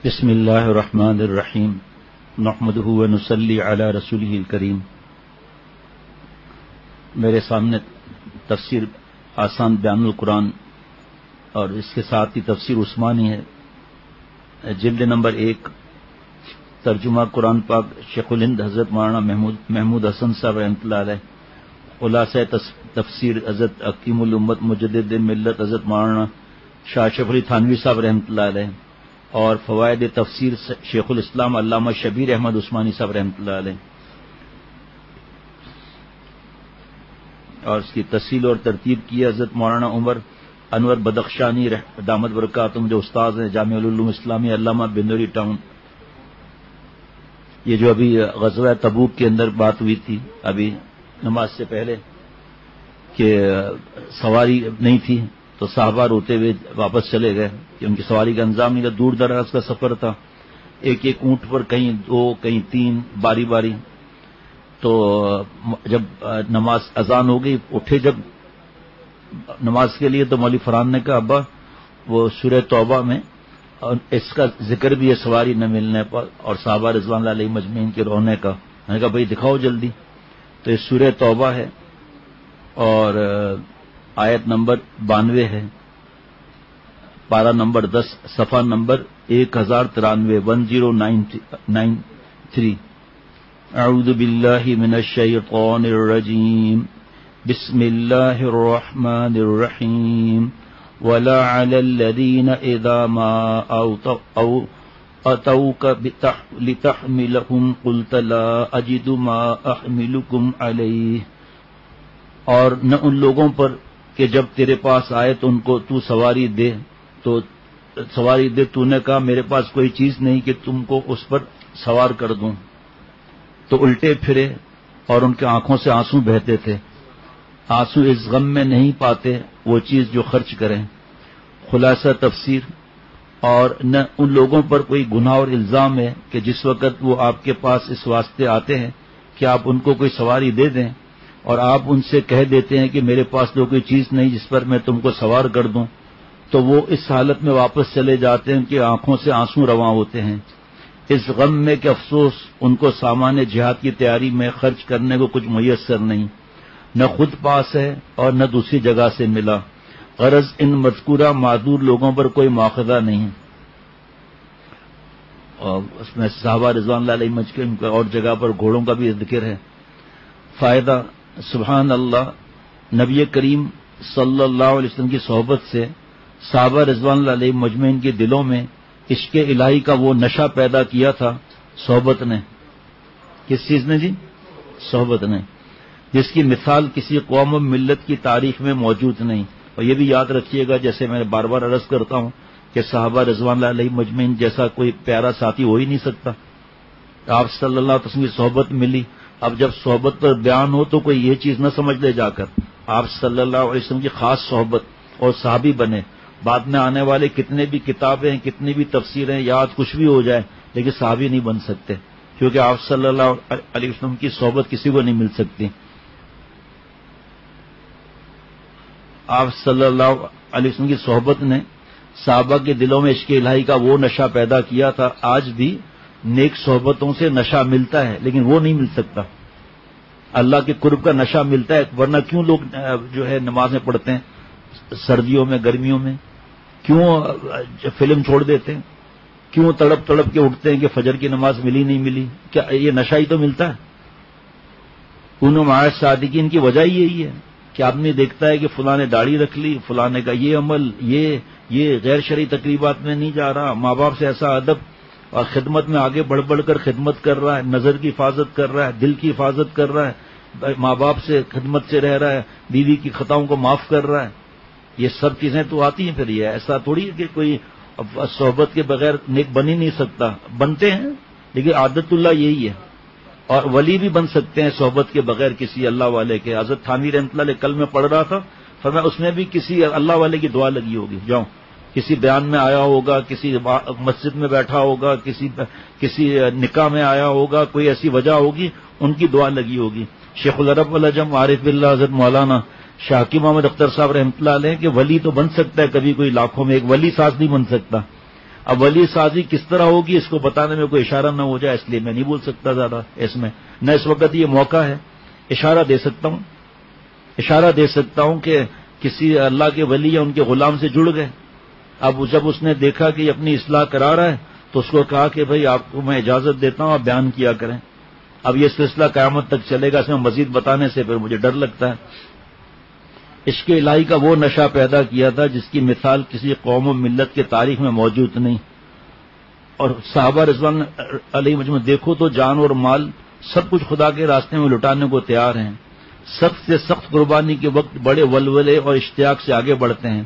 بسم اللہ الرحمن الرحیم نحمدہ ونصلی علی رسولہ الکریم۔ میرے سامنے تفسیر آسان بیان القرآن اور اس کے ساتھ ہی تفسیر عثمانی ہے، جلد نمبر 1، ترجمہ قرآن پاک شیخ الہند حضرت مولانا محمود حسن صاحب رحمۃ اللہ علیہ، خلاصہ تفسیر حضرت حکیم الامت مجدد ملت حضرت مولانا شاہ اشرف علی تھانوی صاحب رحمۃ اللہ علیہ، اور فوائد تفسیر شیخ الاسلام علامہ شبیر احمد عثمانی صاحب رحمۃ اللہ علیہ، اور اس کی تفصیل اور ترتیب کی حضرت مولانا عمر انور بدخشانی دامت برکاتہم، جو استاد ہیں جامعہ العلوم اسلامی علامہ بندوری ٹاؤن۔ یہ جو ابھی غزوہ تبوک کے اندر بات ہوئی تھی ابھی نماز سے پہلے کہ سواری نہیں تھی تو صحابہ روتے ہوئے واپس چلے گئے کہ ان کی سواری کا انتظام نہیں تھا، دور دراز کا سفر تھا، ایک ایک اونٹ پر کہیں 2 کہیں 3 باری باری۔ تو جب نماز اذان ہو گئی، اٹھے جب نماز کے لیے تو مولوی فرحان نے کہا ابا وہ سورہ توبہ میں اس کا ذکر بھی ہے سواری نہ ملنے پر اور صحابہ رضوان اللہ علیہ مجمعین کے رونے کا۔ میں نے کہا بھائی دکھاؤ جلدی، تو یہ سورہ توبہ ہے اور آیت نمبر 92 ہے، پارہ نمبر 10، صفحہ نمبر 1093 1093۔ اعوذ باللہ من الشیطان الرجیم، بسم اللہ الرحمن الرحیم، ولا علی الذین اذا ما اتوک لتحملهم قلت لا اجد ما احملکم علیہ، اور نہ ان لوگوں پر کہ جب تیرے پاس آئے تو ان کو تو سواری دے، تو نے کہا میرے پاس کوئی چیز نہیں کہ تم کو اس پر سوار کر دوں، تو الٹے پھرے اور ان کے آنکھوں سے آنسو بہتے تھے، آنسو اس غم میں نہیں پاتے وہ چیز جو خرچ کریں۔ خلاصہ تفسیر، اور نہ ان لوگوں پر کوئی گناہ اور الزام ہے کہ جس وقت وہ آپ کے پاس اس واسطے آتے ہیں کہ آپ ان کو کوئی سواری دے دیں اور آپ ان سے کہہ دیتے ہیں کہ میرے پاس تو کوئی چیز نہیں جس پر میں تم کو سوار کر دوں، تو وہ اس حالت میں واپس چلے جاتے ہیں کہ آنکھوں سے آنسو رواں ہوتے ہیں، اس غم میں کہ افسوس ان کو سامان جہاد کی تیاری میں خرچ کرنے کو کچھ میسر نہیں، نہ خود پاس ہے اور نہ دوسری جگہ سے ملا، غرض ان مذکورہ معذور لوگوں پر کوئی مواخذہ نہیں۔ اور اس میں صحابہ رضوان اللہ علیہ مجمعین اور جگہ پر گھوڑوں کا بھی ذکر ہے۔ فائدہ، سبحان اللہ، نبی کریم صلی اللہ علیہ وسلم کی صحبت سے صحابہ رضوان اللہ علیہ مجمعین کے دلوں میں عشق الہی کا وہ نشہ پیدا کیا تھا صحبت نے۔ کس چیز نے جی؟ صحبت نے، جس کی مثال کسی قوم و ملت کی تاریخ میں موجود نہیں۔ اور یہ بھی یاد رکھیے گا، جیسے میں بار بار عرض کرتا ہوں کہ صحابہ رضوان اللہ علیہ مجمعین جیسا کوئی پیارا ساتھی ہو ہی نہیں سکتا۔ آپ صلی اللہ علیہ وسلم کی صحبت ملی، اب جب صحبت پر بیان ہو تو کوئی یہ چیز نہ سمجھ لے جا کر آپ صلی اللہ علیہ وسلم کی خاص صحبت اور صحابی بنے، بعد میں آنے والے کتنے بھی کتابیں کتنی بھی تفسیریں یاد کچھ بھی ہو جائے لیکن صحابی نہیں بن سکتے، کیونکہ آپ صلی اللہ علیہ وسلم کی صحبت کسی کو نہیں مل سکتی۔ آپ صلی اللہ علیہ وسلم کی صحبت نے صحابہ کے دلوں میں عشق الہی کا وہ نشہ پیدا کیا تھا۔ آج بھی نیک صحبتوں سے نشہ ملتا ہے لیکن وہ نہیں مل سکتا، اللہ کے قرب کا نشہ ملتا ہے، ورنہ کیوں لوگ جو ہے نمازیں پڑھتے ہیں سردیوں میں گرمیوں میں، کیوں فلم چھوڑ دیتے ہیں، کیوں تڑپ تڑپ کے اٹھتے ہیں کہ فجر کی نماز ملی نہیں ملی؟ کیا یہ نشہ ہی تو ملتا ہے؟ انہوں مع الصادقین کی وجہ ہی یہی ہے کہ آدمی دیکھتا ہے کہ فلاں نے داڑھی رکھ لی، فلاں نے کا یہ عمل، یہ غیر شرعی تقریبات میں نہیں جا رہا، ماں باپ سے ایسا ادب، اور خدمت میں آگے بڑھ بڑھ کر خدمت کر رہا ہے، نظر کی حفاظت کر رہا ہے، دل کی حفاظت کر رہا ہے، ماں باپ سے خدمت سے رہ رہا ہے، بیوی کی خطاؤں کو معاف کر رہا ہے، یہ سب چیزیں تو آتی ہیں۔ پھر یہ ایسا تھوڑی ہے کہ کوئی صحبت کے بغیر نیک بن ہی نہیں سکتا، بنتے ہیں لیکن عادت اللہ یہی ہے، اور ولی بھی بن سکتے ہیں صحبت کے بغیر کسی اللہ والے کے۔ حضرت تھانوی رحمۃ اللہ علیہ کل میں پڑھ رہا تھا، فرمایا اس میں بھی کسی اللہ والے کی دعا لگی ہوگی، جاؤ کسی بیان میں آیا ہوگا، کسی مسجد میں بیٹھا ہوگا، کسی نکاح میں آیا ہوگا، کوئی ایسی وجہ ہوگی ان کی دعا لگی ہوگی۔ شیخ العرب والعجم عارف باللہ حضرت مولانا شاہ حکیم محمد اختر صاحب رحمۃ اللہ علیہ کہ ولی تو بن سکتا ہے کبھی کوئی لاکھوں میں ایک ولی ساز نہیں بن سکتا، اب ولی سازی کس طرح ہوگی اس کو بتانے میں کوئی اشارہ نہ ہو جائے، اس لیے میں نہیں بول سکتا زیادہ اس میں، نہ اس وقت یہ موقع ہے۔ اشارہ دے سکتا ہوں کہ کسی اللہ کے ولی یا ان کے غلام سے جڑ گئے، اب جب اس نے دیکھا کہ یہ اپنی اصلاح کرا رہا ہے تو اس کو کہا کہ بھئی آپ کو میں اجازت دیتا ہوں، آپ بیان کیا کریں۔ اب یہ سلسلہ قیامت تک چلے گا، اس میں مزید بتانے سے پھر مجھے ڈر لگتا ہے۔ عشق الہی کا وہ نشہ پیدا کیا تھا جس کی مثال کسی قوم و ملت کے تاریخ میں موجود نہیں، اور صحابہ رضوان علیہ مجمعین دیکھو تو جان اور مال سب کچھ خدا کے راستے میں لٹانے کو تیار ہیں، سخت سے سخت قربانی کے وقت بڑے ولولے اور اشتیاق سے آگے بڑھتے ہیں،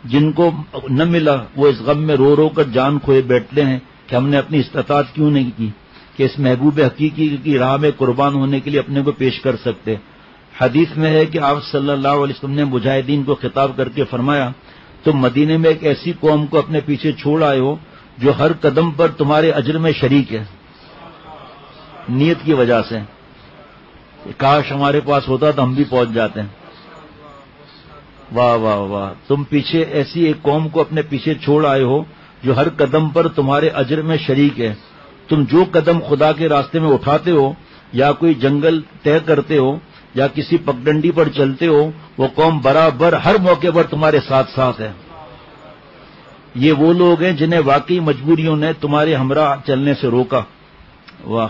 جن کو نہ ملا وہ اس غم میں رو رو کر جان کھوئے بیٹھتے ہیں کہ ہم نے اپنی استطاعت کیوں نہیں کی کہ اس محبوب حقیقی کی راہ میں قربان ہونے کے لیے اپنے کو پیش کر سکتے۔ حدیث میں ہے کہ آپ صلی اللہ علیہ وسلم نے مجاہدین کو خطاب کر کے فرمایا، تم مدینے میں ایک ایسی قوم کو اپنے پیچھے چھوڑ آئے ہو جو ہر قدم پر تمہارے اجر میں شریک ہے، نیت کی وجہ سے۔ کاش ہمارے پاس ہوتا تو ہم بھی پہنچ جاتے ہیں۔ واہ واہ واہ، تم پیچھے ایسی ایک قوم کو اپنے پیچھے چھوڑ آئے ہو جو ہر قدم پر تمہارے اجر میں شریک ہے۔ تم جو قدم خدا کے راستے میں اٹھاتے ہو، یا کوئی جنگل طے کرتے ہو یا کسی پگڈنڈی پر چلتے ہو، وہ قوم برابر ہر موقع پر تمہارے ساتھ ساتھ ہے۔ یہ وہ لوگ ہیں جنہیں واقعی مجبوریوں نے تمہارے ہمراہ چلنے سے روکا۔ واہ،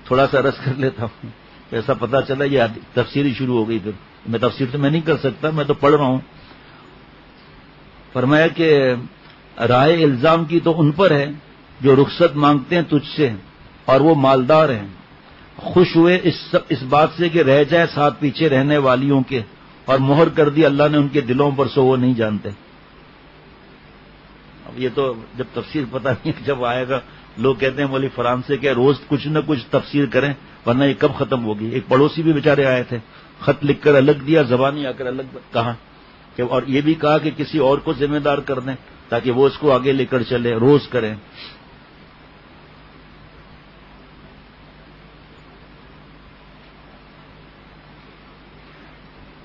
تھوڑا سا رس کر لیتا ہوں، ایسا پتا چلا یہ تفسیر شروع ہو گئی، پھر میں تفسیر تو میں نہیں کر سکتا، میں تو پڑھ رہا ہوں۔ فرمایا کہ رائے الزام کی تو ان پر ہے جو رخصت مانگتے ہیں تجھ سے اور وہ مالدار ہیں، خوش ہوئے اس بات سے کہ رہ جائے ساتھ پیچھے رہنے والیوں کے، اور مہر کر دی اللہ نے ان کے دلوں پر سو وہ نہیں جانتے۔ اب یہ تو جب تفسیر پتہ نہیں جب آئے گا، لوگ کہتے ہیں مولوی فرحان سے کہ روز کچھ نہ کچھ تفسیر کریں ورنہ یہ کب ختم ہوگی۔ ایک پڑوسی بھی بیچارے آئے تھے، خط لکھ کر الگ دیا، زبانی آ کر الگ کہا، اور یہ بھی کہا کہ کسی اور کو ذمہ دار کر دیں تاکہ وہ اس کو آگے لے کر چلے، روز کریں۔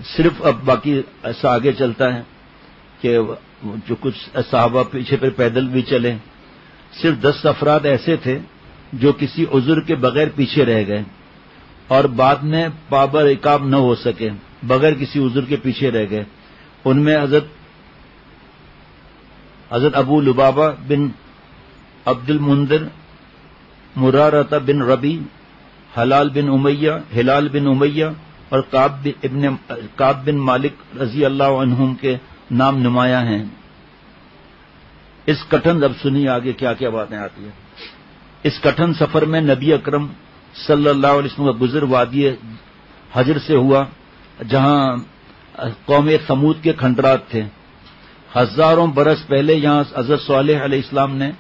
صرف اب باقی ایسا آگے چلتا ہے کہ جو کچھ صحابہ پیچھے پھر پیدل بھی چلے، صرف 10 افراد ایسے تھے جو کسی عذر کے بغیر پیچھے رہ گئے اور بعد میں پابر عقاب نہ ہو سکے، بغیر کسی عذر کے پیچھے رہ گئے۔ ان میں حضرت ابو لبابہ بن عبد المنذر، مرارہ بن ربی، ہلال بن امیہ اور کعب بن مالک رضی اللہ عنہم کے نام نمایاں ہیں۔ اس کٹھن، اب سنیے آگے کیا کیا باتیں آتی ہیں۔ اس کٹھن سفر میں نبی اکرم صلی اللہ علیہ وسلم کا گزر وادی حجر سے ہوا، جہاں قوم ثمود کے کھنڈرات تھے۔ ہزاروں برس پہلے یہاں حضرت صالح علیہ السلام نے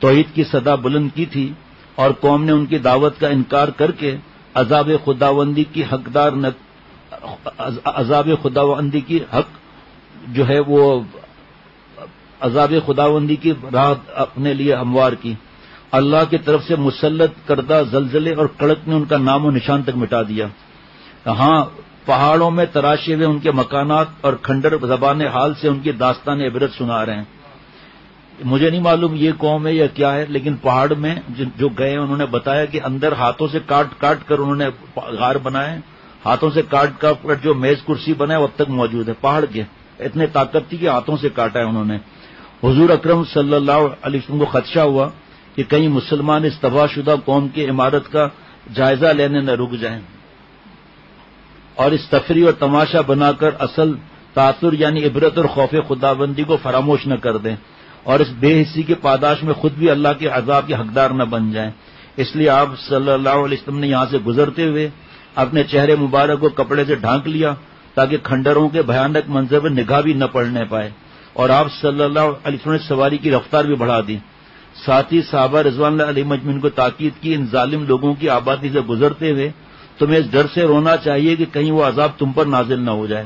توحید کی صدا بلند کی تھی، اور قوم نے ان کی دعوت کا انکار کر کے عذاب خداوندی کی حق جو ہے وہ عذاب خداوندی کی راہ اپنے لیے ہموار کی۔ اللہ کی طرف سے مسلط کردہ زلزلے اور کڑک نے ان کا نام و نشان تک مٹا دیا۔ ہاں، پہاڑوں میں تراشے ہوئے ان کے مکانات اور کھنڈر زبان حال سے ان کی داستان عبرت سنا رہے ہیں۔ مجھے نہیں معلوم یہ قوم ہے یا کیا ہے، لیکن پہاڑ میں جو گئے انہوں نے بتایا کہ اندر ہاتھوں سے کاٹ کاٹ کر انہوں نے غار بنائے، ہاتھوں سے کاٹ کاٹ کر جو میز کرسی بنائے وہ اب تک موجود ہے پہاڑ کے، اتنے طاقت تھی کہ ہاتھوں سے کاٹا ہے انہوں نے۔ حضور اکرم صلی اللہ علیہ وسلم کو خدشہ ہوا کہ کہیں مسلمان اس تباہ شدہ قوم کی عمارت کا جائزہ لینے نہ رک جائیں اور اس تفریح اور تماشا بنا کر اصل تاثر یعنی عبرت اور خوف خداوندی کو فراموش نہ کر دیں، اور اس بے حسی کے پاداش میں خود بھی اللہ کے عذاب کے حقدار نہ بن جائیں۔ اس لیے آپ صلی اللہ علیہ وسلم نے یہاں سے گزرتے ہوئے اپنے چہرے مبارک کو کپڑے سے ڈھانک لیا تاکہ کھنڈروں کے بھیانک منظر پر نگاہ بھی نہ پڑنے پائے، اور آپ صلی اللہ علیہ وسلم نے سواری کی رفتار بھی بڑھا دی۔ ساتھ ہی صحابہ رضوان اللہ علیہ مجمعین کو تاکید کی، ان ظالم لوگوں کی آبادی سے گزرتے ہوئے تمہیں اس ڈر سے رونا چاہیے کہ کہیں وہ عذاب تم پر نازل نہ ہو جائے۔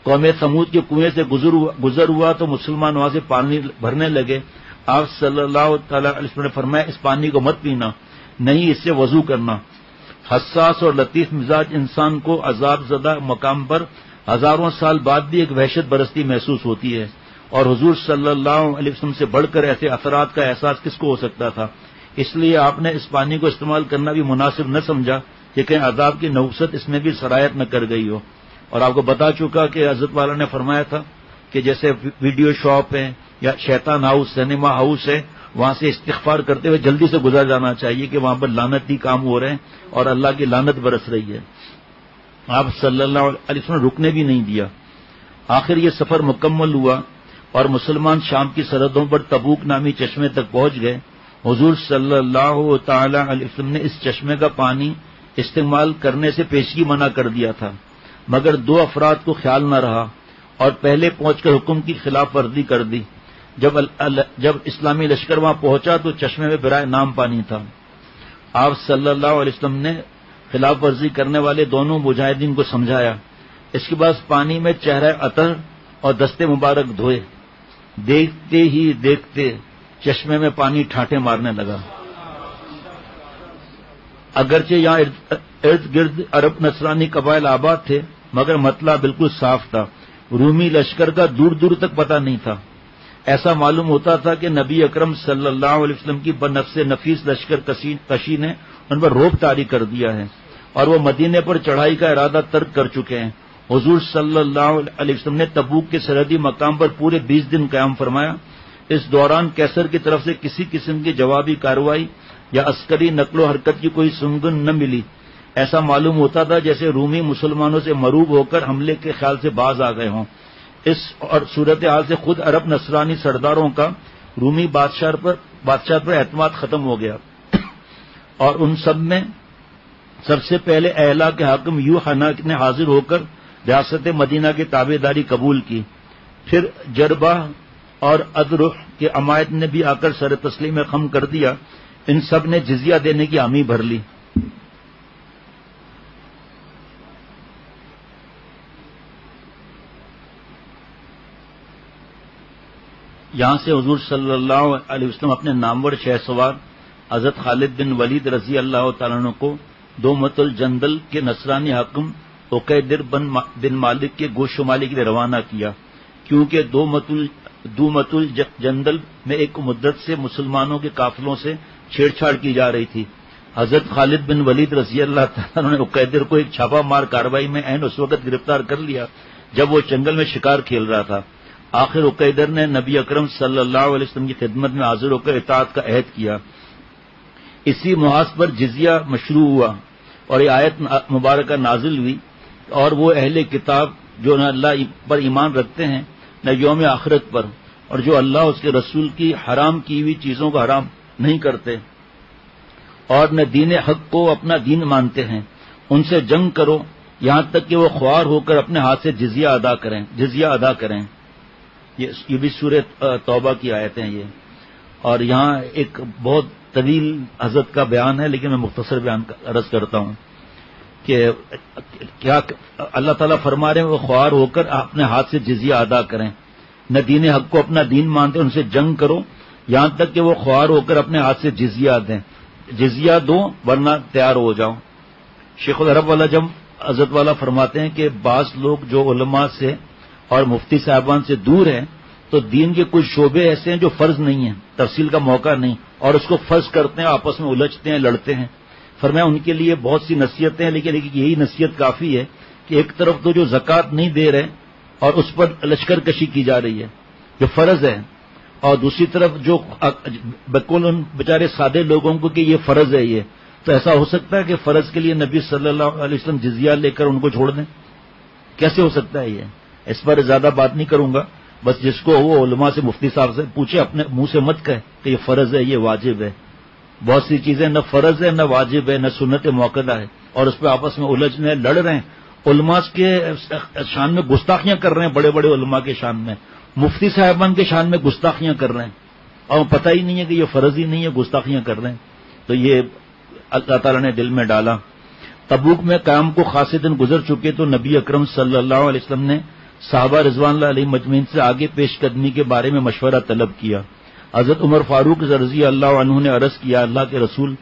قوم ثمود کے کنویں سے گزر ہوا تو مسلمان وہاں سے پانی بھرنے لگے۔ آپ صلی اللہ تعالی علیہ وسلم نے فرمایا اس پانی کو مت پینا، نہیں اس سے وضو کرنا۔ حساس اور لطیف مزاج انسان کو عذاب زدہ مقام پر ہزاروں سال بعد بھی ایک وحشت برستی محسوس ہوتی ہے، اور حضور صلی اللہ علیہ وسلم سے بڑھ کر ایسے اثرات کا احساس کس کو ہو سکتا تھا؟ اس لیے آپ نے اس پانی کو استعمال کرنا بھی مناسب نہ سمجھا کہ کہیں عذاب کی نحوست اس میں بھی سرایت نہ کر گئی ہو۔ اور آپ کو بتا چکا کہ حضرت والا نے فرمایا تھا کہ جیسے ویڈیو شاپ ہے یا شیطان ہاؤس، سینما ہاؤس ہے، وہاں سے استغفار کرتے ہوئے جلدی سے گزر جانا چاہیے کہ وہاں پر لعنتی کام ہو رہے ہیں اور اللہ کی لعنت برس رہی ہے۔ آپ صلی اللہ علیہ وسلم نے رکنے بھی نہیں دیا۔ آخر یہ سفر مکمل ہوا اور مسلمان شام کی سرحدوں پر تبوک نامی چشمے تک پہنچ گئے۔ حضور صلی اللہ تعالی علیہ وسلم نے اس چشمے کا پانی استعمال کرنے سے پیشگی منع کر دیا تھا، مگر دو افراد کو خیال نہ رہا اور پہلے پہنچ کر حکم کی خلاف ورزی کر دی۔ جب اسلامی لشکر وہاں پہنچا تو چشمے میں برائے نام پانی تھا۔ آپ صلی اللہ علیہ وسلم نے خلاف ورزی کرنے والے دونوں مجاہدین کو سمجھایا۔ اس کے بعد پانی میں چہرہ عطر اور دستے مبارک دھوئے۔ دیکھتے ہی دیکھتے چشمے میں پانی ٹھاٹھے مارنے لگا۔ اگرچہ یہاں ارد گرد عرب نصرانی قبائل آباد تھے، مگر مطلع بالکل صاف تھا۔ رومی لشکر کا دور دور تک پتہ نہیں تھا۔ ایسا معلوم ہوتا تھا کہ نبی اکرم صلی اللہ علیہ وسلم کی بنفس نفیس لشکر کشی نے ان پر رعب طاری کر دیا ہے اور وہ مدینے پر چڑھائی کا ارادہ ترک کر چکے ہیں۔ حضور صلی اللہ علیہ وسلم نے تبوک کے سرحدی مقام پر پورے 20 دن قیام فرمایا۔ اس دوران کیسر کی طرف سے کسی قسم کی جوابی کارروائی یا عسکری نقل و حرکت کی کوئی سنگن نہ ملی۔ ایسا معلوم ہوتا تھا جیسے رومی مسلمانوں سے مرعوب ہو کر حملے کے خیال سے باز آ گئے ہوں۔ اس اور صورتحال سے خود عرب نصرانی سرداروں کا رومی بادشاہ پر اعتماد ختم ہو گیا، اور ان سب میں سب سے پہلے اعلیٰ کے حاکم یوحنا نے حاضر ہو کر ریاست مدینہ کی تابع داری قبول کی۔ پھر جربہ اور ادرح کے عمائد نے بھی آ کر سر تسلیم خم کر دیا۔ ان سب نے جزیہ دینے کی حامی بھر لی۔ یہاں سے حضور صلی اللہ علیہ وسلم اپنے نامور شہ سوار حضرت خالد بن ولید رضی اللہ تعالیٰ عنہ کو دومت الجندل کے نصرانی حاکم عقیدر بن مالک کے گوش شمالی کے لیے روانہ کیا، کیونکہ دومت الجندل میں ایک مدت سے مسلمانوں کے قافلوں سے چھیڑ چھاڑ کی جا رہی تھی۔ حضرت خالد بن ولید رضی اللہ تعالیٰ نے عقیدر کو ایک چھاپا مار کارروائی میں عین اس وقت گرفتار کر لیا جب وہ جنگل میں شکار کھیل رہا تھا۔ آخر عقیدر نے نبی اکرم صلی اللہ علیہ وسلم کی خدمت میں حاضر ہو کر اطاعت کا عہد کیا۔ اسی محاذ پر جزیہ مشروع ہوا اور یہ آیت مبارکہ نازل ہوئی، اور وہ اہل کتاب جو نہ اللہ پر ایمان رکھتے ہیں نہ یوم آخرت پر، اور جو اللہ اس کے رسول کی حرام کی ہوئی چیزوں کو حرام نہیں کرتے اور نہ دین حق کو اپنا دین مانتے ہیں، ان سے جنگ کرو یہاں تک کہ وہ خوار ہو کر اپنے ہاتھ سے جزیہ ادا کریں۔ یہ بھی سورہ توبہ کی آیتیں ہیں یہ، اور یہاں ایک بہت طویل حضرت کا بیان ہے، لیکن میں مختصر بیان عرض کرتا ہوں کہ کیا اللہ تعالیٰ فرما رہے ہیں وہ خوار ہو کر اپنے ہاتھ سے جزیہ ادا کریں، نہ دین حق کو اپنا دین مانتے، ان سے جنگ کرو یہاں تک کہ وہ خوار ہو کر اپنے ہاتھ سے جزیہ دیں، جزیہ دو ورنہ تیار ہو جاؤ۔ شیخ العرب والا جب حضرت والا فرماتے ہیں کہ بعض لوگ جو علماء سے اور مفتی صاحبان سے دور ہیں تو دین کے کچھ شعبے ایسے ہیں جو فرض نہیں ہیں، تفصیل کا موقع نہیں، اور اس کو فرض کرتے ہیں، آپس میں الجھتے ہیں، لڑتے ہیں۔ فرمایا ان کے لیے بہت سی نصیحتیں ہیں، لیکن یہی نصیحت کافی ہے کہ ایک طرف تو جو زکوٰۃ نہیں دے رہے اور اس پر لشکر کشی کی جا رہی ہے جو فرض ہے، اور دوسری طرف جو بالکل ان بیچارے سادے لوگوں کو کہ یہ فرض ہے، یہ تو ایسا ہو سکتا ہے کہ فرض کے لیے نبی صلی اللہ علیہ وسلم جزیہ لے کر ان کو چھوڑ دیں؟ کیسے ہو سکتا ہے یہ؟ اس پر زیادہ بات نہیں کروں گا، بس جس کو وہ علماء سے مفتی صاحب سے پوچھے، اپنے منہ سے مت کہے کہ یہ فرض ہے یہ واجب ہے۔ بہت سی چیزیں نہ فرض ہے نہ واجب ہے نہ سنت موقدہ ہے، اور اس پہ آپس میں الجھ رہے، لڑ رہے ہیں، علماء کے شان میں گستاخیاں کر رہے ہیں، بڑے بڑے علماء کے شان میں، مفتی صاحبان کے شان میں گستاخیاں کر رہے ہیں، اور پتہ ہی نہیں ہے کہ یہ فرض ہی نہیں ہے، گستاخیاں کر رہے ہیں۔ تو یہ اللہ تعالیٰ نے دل میں ڈالا۔ تبوک میں قیام کو خاصے دن گزر چکے تو نبی اکرم صلی اللہ علیہ وسلم نے صحابہ رضوان اللہ علیہ مجمعین سے آگے پیش قدمی کے بارے میں مشورہ طلب کیا۔ حضرت عمر فاروق رضی اللہ عنہ نے عرض کیا، اللہ کے رسول،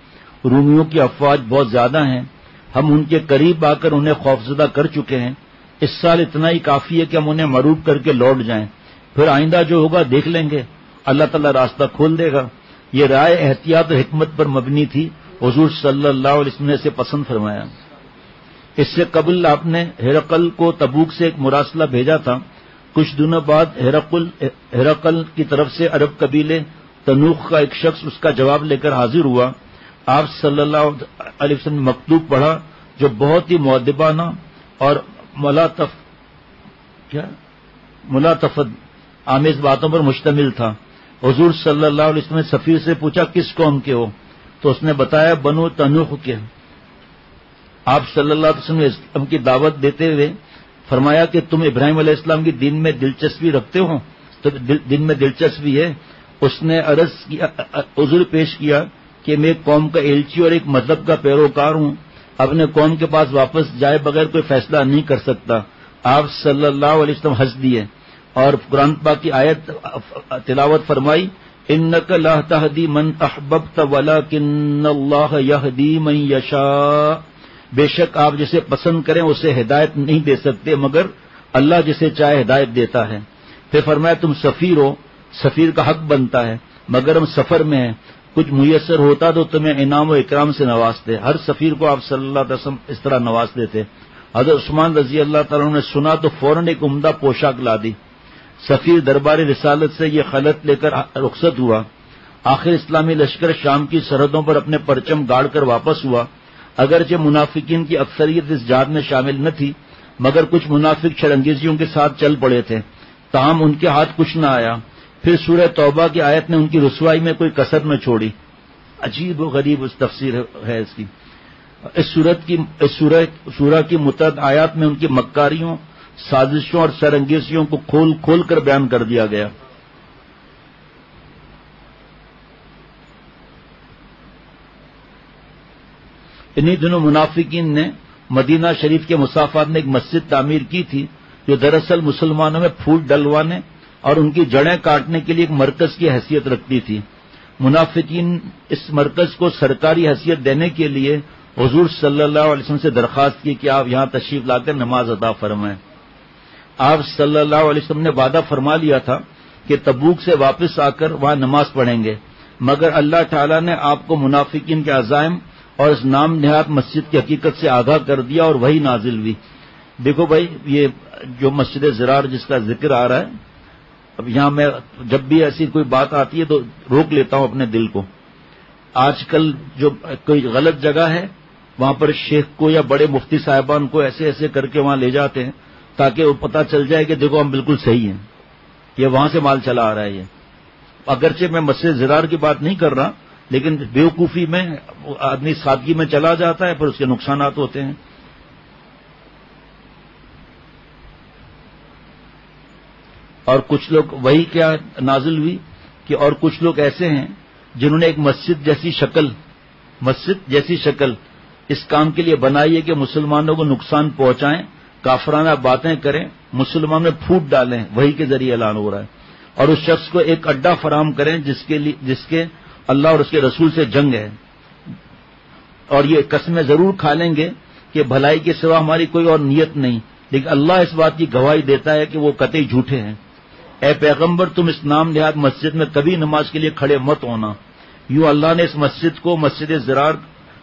رومیوں کی افواج بہت زیادہ ہیں، ہم ان کے قریب آ کر انہیں خوفزدہ کر چکے ہیں، اس سال اتنا ہی کافی ہے کہ ہم انہیں مروب کر کے لوٹ جائیں، پھر آئندہ جو ہوگا دیکھ لیں گے، اللہ تعالیٰ راستہ کھول دے گا۔ یہ رائے احتیاط و حکمت پر مبنی تھی، حضور صلی اللہ علیہ وسلم نے اسے پسند فرمایا۔ اس سے قبل آپ نے ہرقل کو تبوک سے ایک مراسلہ بھیجا تھا۔ کچھ دنوں بعد ہرقل کی طرف سے عرب قبیلے تنوخ کا ایک شخص اس کا جواب لے کر حاضر ہوا۔ آپ صلی اللہ علیہ وسلم نے مکتوب پڑھا جو بہت ہی مؤدبانہ اور ملاطفت آمیز باتوں پر مشتمل تھا۔ حضور صلی اللہ علیہ وسلم نے سفیر سے پوچھا کس قوم کے ہو؟ تو اس نے بتایا بنو تنوخ کے۔ آپ صلی اللہ علیہ وسلم نے اسلام کی دعوت دیتے ہوئے فرمایا کہ تم ابراہیم علیہ السلام کی دین میں دلچسپی رکھتے ہو؟ تو دین میں دلچسپی ہے۔ اس نے عذر پیش کیا کہ میں ایک قوم کا ایلچی اور ایک مذہب کا پیروکار ہوں، اپنے قوم کے پاس واپس جائے بغیر کوئی فیصلہ نہیں کر سکتا۔ آپ صلی اللہ علیہ وسلم ہنس دیے اور قرآن پاک کی آیت تلاوت فرمائی، انک لا تہدی من احببت ولکن اللہ یہدی من یشاء، بے شک آپ جسے پسند کریں اسے ہدایت نہیں دے سکتے مگر اللہ جسے چاہے ہدایت دیتا ہے۔ پھر فرمایا تم سفیر ہو، سفیر کا حق بنتا ہے، مگر ہم سفر میں ہیں، کچھ میسر ہوتا تو تمہیں انعام و اکرام سے نوازتے۔ ہر سفیر کو آپ صلی اللہ علیہ وسلم اس طرح نوازتے تھے۔ حضرت عثمان رضی اللہ تعالیٰ عنہ نے سنا تو فوراً ایک عمدہ پوشاک لا دی۔ سفیر دربار رسالت سے یہ خلعت لے کر رخصت ہوا۔ آخر اسلامی لشکر شام کی سرحدوں پر اپنے پرچم گاڑ کر واپس ہوا۔ اگرچہ منافقین کی اکثریت اس جہاد میں شامل نہ تھی، مگر کچھ منافق چھڑانگیزیوں کے ساتھ چل پڑے تھے، تاہم ان کے ہاتھ کچھ نہ آیا۔ پھر سورہ توبہ کی آیت نے ان کی رسوائی میں کوئی کسر نہ چھوڑی۔ عجیب و غریب اس تفسیر ہے اس کی۔ اس سورہ کی متعدد آیات میں ان کی مکاریوں، سازشوں اور سرانگیزیوں کو کھول کھول کر بیان کر دیا گیا۔ انہی دنوں منافقین نے مدینہ شریف کے مسافات میں ایک مسجد تعمیر کی تھی جو دراصل مسلمانوں میں پھول ڈلوانے اور ان کی جڑیں کاٹنے کے لیے ایک مرکز کی حیثیت رکھتی تھی۔ منافقین اس مرکز کو سرکاری حیثیت دینے کے لیے حضور صلی اللہ علیہ وسلم سے درخواست کی کہ آپ یہاں تشریف لا کر نماز ادا فرمائیں۔ آپ صلی اللہ علیہ وسلم نے وعدہ فرما لیا تھا کہ تبوک سے واپس آ کر وہاں نماز پڑھیں گے، مگر اللہ تعالیٰ نے آپ کو منافقین کے عزائم اور اس نام نہاد مسجد کی حقیقت سے آگاہ کر دیا اور وہی نازل ہوئی۔ دیکھو بھائی، یہ جو مسجد زرار جس کا ذکر آ رہا ہے، اب یہاں میں جب بھی ایسی کوئی بات آتی ہے تو روک لیتا ہوں اپنے دل کو۔ آج کل جو کوئی غلط جگہ ہے وہاں پر شیخ کو یا بڑے مفتی صاحبان کو ایسے ایسے کر کے وہاں لے جاتے ہیں تاکہ وہ پتہ چل جائے کہ دیکھو ہم بالکل صحیح ہیں، یہ وہاں سے مال چلا آ رہا ہے۔ یہ اگرچہ میں مسجد زرار کی بات نہیں کر رہا، لیکن بیوقوفی میں آدمی سادگی میں چلا جاتا ہے، پھر اس کے نقصانات ہوتے ہیں۔ اور کچھ لوگ وہی کیا نازل ہوئی کہ اور کچھ لوگ ایسے ہیں جنہوں نے ایک مسجد جیسی شکل اس کام کے لیے بنائی ہے کہ مسلمانوں کو نقصان پہنچائیں، کافرانہ باتیں کریں، مسلمان میں پھوٹ ڈالیں، وہی کے ذریعے اعلان ہو رہا ہے، اور اس شخص کو ایک اڈا فراہم کریں جس کے اللہ اور اس کے رسول سے جنگ ہے، اور یہ قسمیں ضرور کھا لیں گے کہ بھلائی کے سوا ہماری کوئی اور نیت نہیں، لیکن اللہ اس بات کی گواہی دیتا ہے کہ وہ قطعی جھوٹے ہیں۔ اے پیغمبر، تم اس نام نہاد مسجد میں کبھی نماز کے لیے کھڑے مت ہونا۔ یوں اللہ نے اس مسجد کو مسجد زرار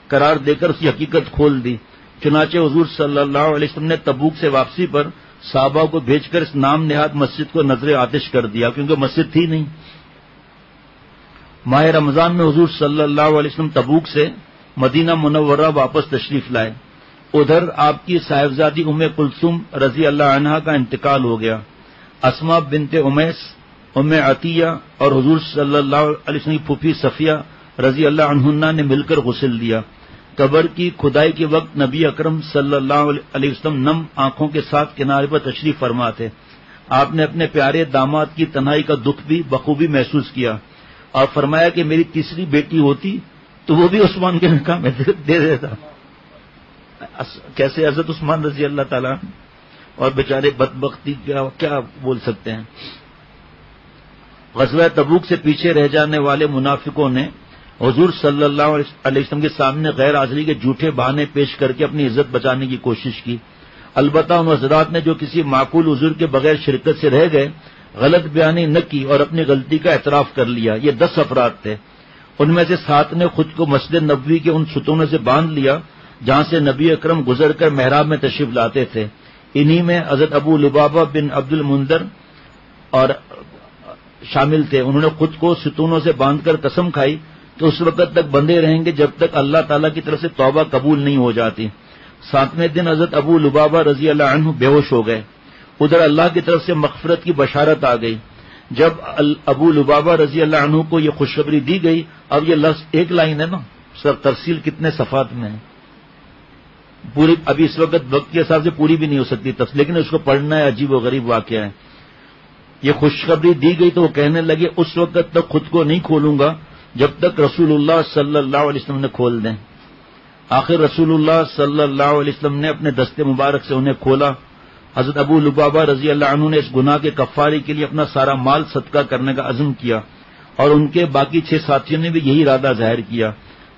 قرار دے کر اس کی حقیقت کھول دی۔ چنانچہ حضور صلی اللہ علیہ وسلم نے تبوک سے واپسی پر صحابہ کو بھیج کر اس نام نہاد مسجد کو نظر آتش کر دیا، کیونکہ مسجد تھی نہیں۔ ماہ رمضان میں حضور صلی اللہ علیہ وسلم تبوک سے مدینہ منورہ واپس تشریف لائے۔ ادھر آپ کی صاحبزادی ام کلثوم رضی اللہ عنہا کا انتقال ہو گیا۔ اسما بنت امیس، ام عطیہ اور حضور صلی اللہ علیہ وسلم کی پھوپھی صفیہ رضی اللہ عنہا نے مل کر غسل دیا۔ قبر کی کھدائی کے وقت نبی اکرم صلی اللہ علیہ وسلم نم آنکھوں کے ساتھ کنارے پر تشریف فرما تھے۔ آپ نے اپنے پیارے داماد کی تنہائی کا دکھ بھی بخوبی محسوس کیا اور فرمایا کہ میری تیسری بیٹی ہوتی تو وہ بھی عثمان کے نکاح میں دے دیتا۔ کیسے حضرت عثمان رضی اللہ تعالیٰ اور بیچارے بدبختی کیا بول سکتے ہیں۔ غزوہ تبوک سے پیچھے رہ جانے والے منافقوں نے حضور صلی اللہ علیہ وسلم کے سامنے غیر حاضری کے جھوٹے بہانے پیش کر کے اپنی عزت بچانے کی کوشش کی۔ البتہ ان حضرات نے جو کسی معقول عذر کے بغیر شرکت سے رہ گئے، غلط بیانی نہ کی اور اپنی غلطی کا اعتراف کر لیا، یہ 10 افراد تھے۔ ان میں سے 7 نے خود کو مسجد نبوی کے ان ستونوں سے باندھ لیا جہاں سے نبی اکرم گزر کر محراب میں تشریف لاتے تھے۔ انہی میں حضرت ابو لبابہ بن عبد المنذر اور شامل تھے۔ انہوں نے خود کو ستونوں سے باندھ کر قسم کھائی کہ اس وقت تک بندے رہیں گے جب تک اللہ تعالیٰ کی طرف سے توبہ قبول نہیں ہو جاتی۔ 7ویں دن حضرت ابو لبابہ رضی اللہ عنہ بے ہوش ہو گئے۔ ادھر اللہ کی طرف سے مغفرت کی بشارت آ گئی۔ جب ابو لبابہ رضی اللہ عنہ کو یہ خوشخبری دی گئی، اب یہ لفظ ایک لائن ہے نا، سر تفصیل کتنے صفحات میں ہے، پوری ابھی اس وقت کے حساب سے پوری بھی نہیں ہو سکتی تفصیل، لیکن اس کو پڑھنا ہے، عجیب و غریب واقعہ ہے۔ یہ خوشخبری دی گئی تو وہ کہنے لگے اس وقت تک خود کو نہیں کھولوں گا جب تک رسول اللہ صلی اللہ علیہ وسلم نے کھول دیں۔ آخر رسول اللہ صلی اللہ علیہ وسلم نے اپنے دستے مبارک سے انہیں کھولا۔ حضرت ابو لبابہ رضی اللہ عنہ نے اس گناہ کے کفارے کے لیے اپنا سارا مال صدقہ کرنے کا عزم کیا اور ان کے باقی 6 ساتھیوں نے بھی یہی ارادہ ظاہر کیا۔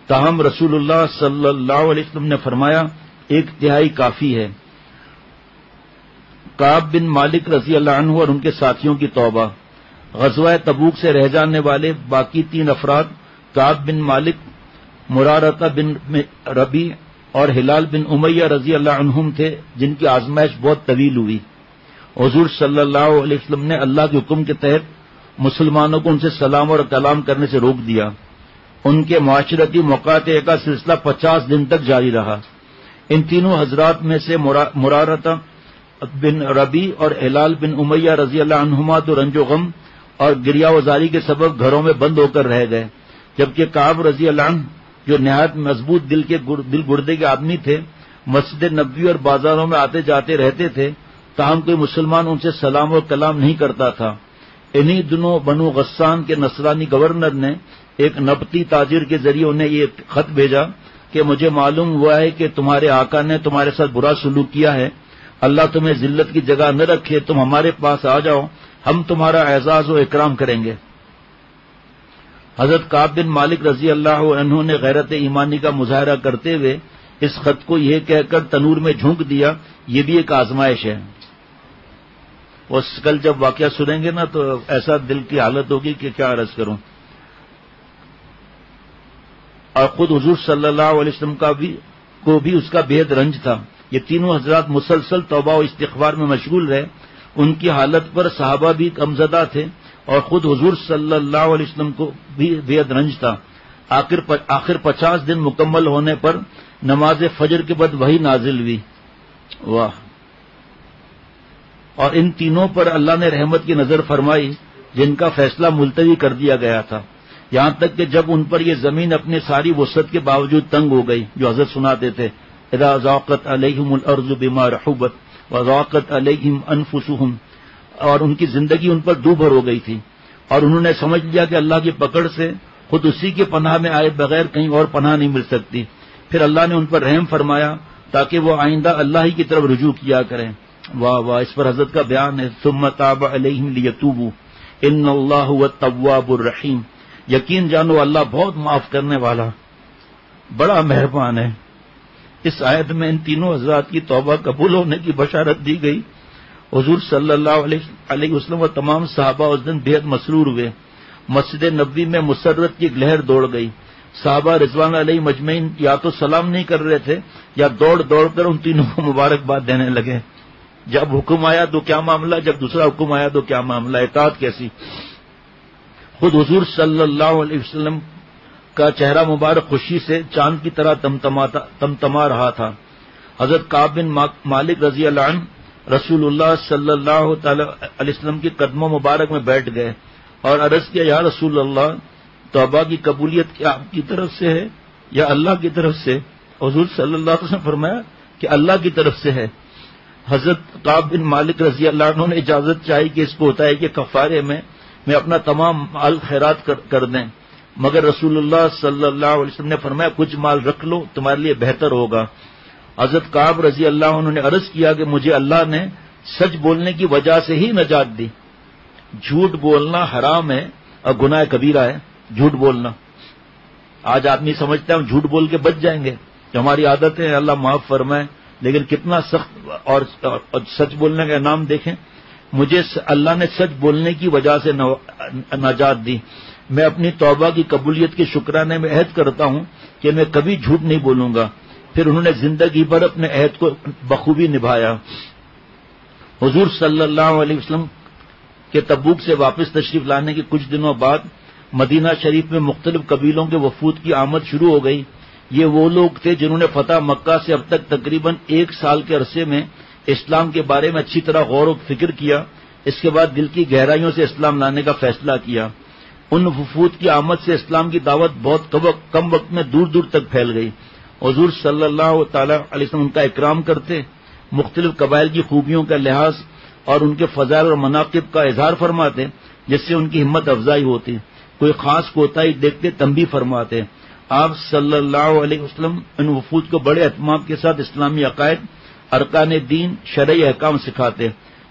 تاہم رسول اللہ صلی اللہ علیہ وسلم نے فرمایا 1/3 کافی ہے۔ کعب بن مالک رضی اللہ عنہ اور ان کے ساتھیوں کی توبہ۔ غزوہ تبوک سے رہ جانے والے باقی 3 افراد کعب بن مالک، مرارہ بن ربیع اور ہلال بن امیہ رضی اللہ عنہم تھے، جن کی آزمائش بہت طویل ہوئی۔ حضور صلی اللہ علیہ وسلم نے اللہ کے حکم کے تحت مسلمانوں کو ان سے سلام اور کلام کرنے سے روک دیا۔ ان کے معاشرتی مقاطعے کا سلسلہ 50 دن تک جاری رہا۔ ان تینوں حضرات میں سے مرارہ بن ربیع اور ہلال بن امیہ رضی اللہ عنہما تو رنج و غم اور گریہ وزاری کے سبب گھروں میں بند ہو کر رہ گئے، جبکہ کعب رضی اللہ عنہ جو نہایت مضبوط دل گردے کے آدمی تھے، مسجد نبوی اور بازاروں میں آتے جاتے رہتے تھے، تاہم کوئی مسلمان ان سے سلام و کلام نہیں کرتا تھا۔ انہی دنوں بنو غسان کے نصرانی گورنر نے ایک نبطی تاجر کے ذریعے انہیں یہ خط بھیجا کہ مجھے معلوم ہوا ہے کہ تمہارے آقا نے تمہارے ساتھ برا سلوک کیا ہے، اللہ تمہیں ذلت کی جگہ نہ رکھے، تم ہمارے پاس آ جاؤ، ہم تمہارا اعزاز و اکرام کریں گے۔ حضرت کعب بن مالک رضی اللہ عنہ نے غیرت ایمانی کا مظاہرہ کرتے ہوئے اس خط کو یہ کہہ کر تنور میں جھونک دیا، یہ بھی ایک آزمائش ہے۔ اور کل جب واقعہ سنیں گے نا تو ایسا دل کی حالت ہوگی کہ کیا عرض کروں۔ اور خود حضور صلی اللہ علیہ وسلم کو بھی اس کا بےحد رنج تھا۔ یہ تینوں حضرات مسلسل توبہ و استغفار میں مشغول رہے، ان کی حالت پر صحابہ بھی غمزدہ تھے اور خود حضور صلی اللہ علیہ وسلم کو بھی بےحد رنج تھا۔ آخر 50 دن مکمل ہونے پر نماز فجر کے بعد وحی نازل ہوئی۔ واہ! اور ان تینوں پر اللہ نے رحمت کی نظر فرمائی جن کا فیصلہ ملتوی کر دیا گیا تھا، یہاں تک کہ جب ان پر یہ زمین اپنے ساری وسعت کے باوجود تنگ ہو گئی، جو حضرت سناتے تھے اذا ضاقت علیہم الارض بما رحبت وضاقت علیہم انفسہم، اور ان کی زندگی ان پر دو بھر ہو گئی تھی اور انہوں نے سمجھ لیا کہ اللہ کی پکڑ سے خود اسی کی پناہ میں آئے بغیر کہیں اور پناہ نہیں مل سکتی۔ پھر اللہ نے ان پر رحم فرمایا تاکہ وہ آئندہ اللہ ہی کی طرف رجوع کیا کریں۔ واہ واہ! اس پر حضرت کا بیان ہے ثم تاب علیہم لیتوبوا ان اللہ هو التواب الرحیم، یقین جانو اللہ بہت معاف کرنے والا، بڑا مہربان ہے۔ اس آیت میں ان تینوں حضرات کی توبہ قبول ہونے کی بشارت دی گئی۔ حضور صلی اللہ علیہ وسلم و تمام صحابہ اس دن بے حد مسرور ہوئے۔ مسجد نبوی میں مسرت کی ایک لہر دوڑ گئی۔ صحابہ رضوان علیہ مجمعین یا تو سلام نہیں کر رہے تھے یا دوڑ دوڑ کر ان تینوں کو مبارکباد دینے لگے۔ جب حکم آیا تو کیا معاملہ، جب دوسرا حکم آیا تو کیا معاملہ، اطاعت کیسی۔ خود حضور صلی اللہ علیہ وسلم کا چہرہ مبارک خوشی سے چاند کی طرح تمتما رہا تھا۔ حضرت کعب بن مالک رضی اللہ عنہ رسول اللہ صلی اللہ تعالی علیہ وسلم کے قدموں مبارک میں بیٹھ گئے اور عرض کیا یا رسول اللہ، توبہ کی قبولیت کیا آپ کی طرف سے ہے یا اللہ کی طرف سے؟ حضور صلی اللہ علیہ وسلم فرمایا کہ اللہ کی طرف سے ہے۔ حضرت کعب بن مالک رضی اللہ عنہ نے اجازت چاہی کہ اس کو ہوتا ہے کہ کفارے میں اپنا تمام مال خیرات کر دیں، مگر رسول اللہ صلی اللہ علیہ وسلم نے فرمایا کچھ مال رکھ لو، تمہارے لیے بہتر ہوگا۔ حضرت کعب رضی اللہ عنہ نے عرض کیا کہ مجھے اللہ نے سچ بولنے کی وجہ سے ہی نجات دی۔ جھوٹ بولنا حرام ہے اور گناہ کبیرہ ہے، جھوٹ بولنا۔ آج آدمی سمجھتا ہے ہم جھوٹ بول کے بچ جائیں گے، جو ہماری عادت ہے اللہ معاف فرمائے، لیکن کتنا سخت اور سچ بولنے کا انعام دیکھیں. مجھے اللہ نے سچ بولنے کی وجہ سے نجات دی. میں اپنی توبہ کی قبولیت کے شکرانے میں عہد کرتا ہوں کہ میں کبھی جھوٹ نہیں بولوں گا. پھر انہوں نے زندگی بھر اپنے عہد کو بخوبی نبھایا. حضور صلی اللہ علیہ وسلم کے تبوک سے واپس تشریف لانے کے کچھ دنوں بعد مدینہ شریف میں مختلف قبیلوں کے وفود کی آمد شروع ہو گئی. یہ وہ لوگ تھے جنہوں نے فتح مکہ سے اب تک تقریباً 1 سال کے عرصے میں اسلام کے بارے میں اچھی طرح غور و فکر کیا. اس کے بعد دل کی گہرائیوں سے اسلام لانے کا فیصلہ کیا. ان وفود کی آمد سے اسلام کی دعوت بہت کم وقت میں دور دور تک پھیل گئی. حضور صلی اللہ تعالی علیہ وسلم ان کا اکرام کرتے، مختلف قبائل کی خوبیوں کا لحاظ اور ان کے فضائل اور مناقب کا اظہار فرماتے، جس سے ان کی ہمت افزائی ہوتی. کوئی خاص کوتاہی دیکھتے تنبیہ فرماتے. آپ صلی اللہ علیہ وسلم ان وفود کو بڑے اہتمام کے ساتھ اسلامی عقائد، ارکان دین، شرعی احکام سکھاتے.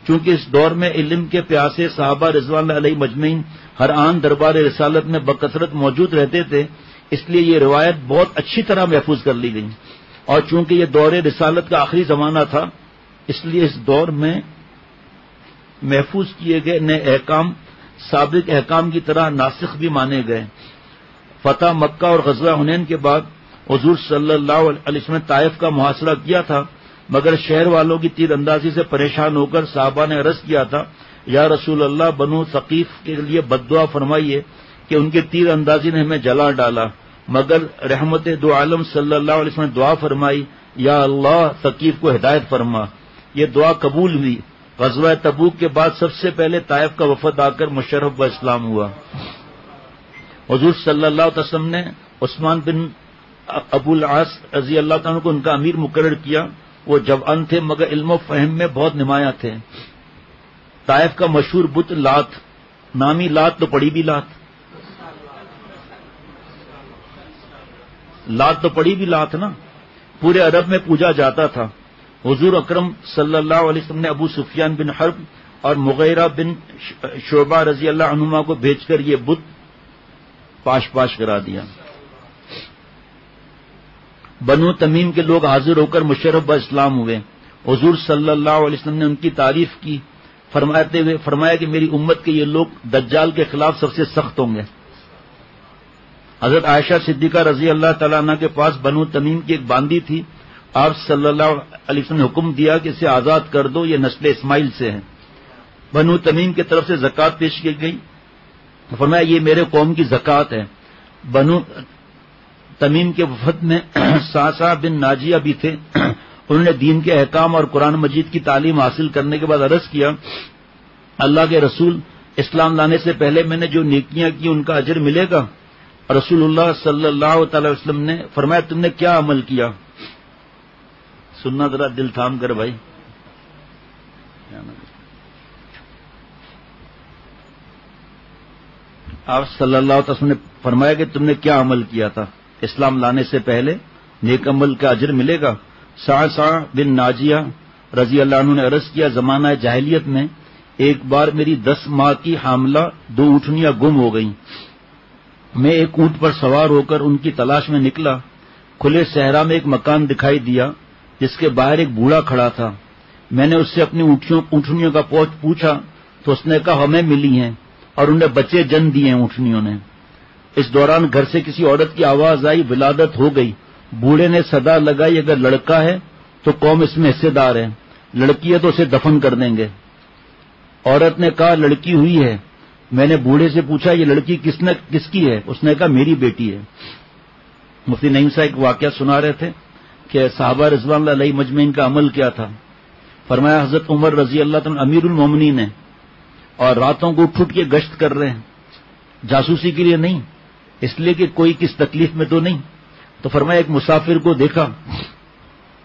چونکہ اس دور میں علم کے پیاسے صحابہ رضوان اللہ علیہ مجمعین ہر آن دربار رسالت میں بکثرت موجود رہتے تھے، اس لیے یہ روایت بہت اچھی طرح محفوظ کر لی گئی. اور چونکہ یہ دور رسالت کا آخری زمانہ تھا، اس لیے اس دور میں محفوظ کیے گئے نئے احکام سابق احکام کی طرح ناسخ بھی مانے گئے. فتح مکہ اور غزوہ حنین کے بعد حضور صلی اللہ علیہ وسلم نے طائف کا محاصرہ کیا تھا، مگر شہر والوں کی تیر اندازی سے پریشان ہو کر صحابہ نے عرض کیا تھا، یا رسول اللہ، بنو ثقیف کے لیے بددعا فرمائیے کہ ان کی تیر اندازی نے ہمیں جلا ڈالا. مگر رحمت دو عالم صلی اللہ علیہ وسلم نے دعا فرمائی، یا اللہ ثقیف کو ہدایت فرما. یہ دعا قبول ہوئی. غزوہ تبوک کے بعد سب سے پہلے طائف کا وفد آ کر مشرف و اسلام ہوا. حضور صلی اللہ علیہ وسلم نے عثمان بن ابو العاص رضی اللہ عنہ کو ان کا امیر مقرر کیا. وہ جوان تھے مگر علم و فہم میں بہت نمایاں تھے. طائف کا مشہور بت لات، نامی لات تو پڑی بھی لات، لات تو پڑی بھی لات نا، پورے عرب میں پوجا جاتا تھا. حضور اکرم صلی اللہ علیہ وسلم نے ابو سفیان بن حرب اور مغیرہ بن شعبہ رضی اللہ عنہما کو بھیج کر یہ بت پاش کرا دیا. بنو تمیم کے لوگ حاضر ہو کر مشرف و اسلام ہوئے. حضور صلی اللہ علیہ وسلم نے ان کی تعریف کی، فرماتے ہوئے فرمایا کہ میری امت کے یہ لوگ دجال کے خلاف سب سے سخت ہوں گے. حضرت عائشہ صدیقہ رضی اللہ تعالیٰ عنہ کے پاس بنو تمیم کی ایک باندی تھی. آپ صلی اللہ علیہ وسلم نے حکم دیا کہ اسے آزاد کر دو، یہ نسل اسماعیل سے ہے. بنو تمیم کی طرف سے زکوٰۃ پیش کی گئی. فرمایا یہ میرے قوم کی زکوٰۃ ہے. بنو تمیم کے وفد میں ساسا بن ناجیہ بھی تھے. انہوں نے دین کے احکام اور قرآن مجید کی تعلیم حاصل کرنے کے بعد عرض کیا، اللہ کے رسول، اسلام لانے سے پہلے میں نے جو نیکیاں کی ان کا اجر ملے گا؟ رسول اللہ صلی اللہ تعالی وسلم نے فرمایا، تم نے کیا عمل کیا؟ سننا ذرا دل تھام کر بھائی. آپ صلی اللہ علیہ وسلم نے فرمایا کہ تم نے کیا عمل کیا تھا اسلام لانے سے پہلے؟ نیک عمل کا اجر ملے گا. سعد بن ناجیہ رضی اللہ عنہ نے عرض کیا، زمانہ جاہلیت میں ایک بار میری 10 ماہ کی حاملہ 2 اونٹنیاں گم ہو گئیں. میں ایک اونٹ پر سوار ہو کر ان کی تلاش میں نکلا. کھلے صحرا میں ایک مکان دکھائی دیا جس کے باہر ایک بوڑھا کھڑا تھا. میں نے اس سے اپنی اونٹنیوں کا پوچھا تو اس نے کہا ہمیں ملی ہیں اور انہیں بچے جن دیے ہیں اونٹنیوں نے. اس دوران گھر سے کسی عورت کی آواز آئی، ولادت ہو گئی. بوڑھے نے صدا لگائی، اگر لڑکا ہے تو قوم اس میں حصے دار ہے، لڑکی ہے تو اسے دفن کر دیں گے. عورت نے کہا لڑکی ہوئی ہے. میں نے بوڑھے سے پوچھا یہ لڑکی کس کی ہے؟ اس نے کہا میری بیٹی ہے. مفتی نعیم صاحب ایک واقعہ سنا رہے تھے کہ صحابہ رضوان اللہ علیہ مجمعین کا عمل کیا تھا. فرمایا حضرت عمر رضی اللہ عنہ امیر المومنین ہیں اور راتوں کو اٹھ کے گشت کر رہے ہیں، جاسوسی کے لیے نہیں، اس لیے کہ کوئی کس تکلیف میں تو نہیں. تو فرمایا ایک مسافر کو دیکھا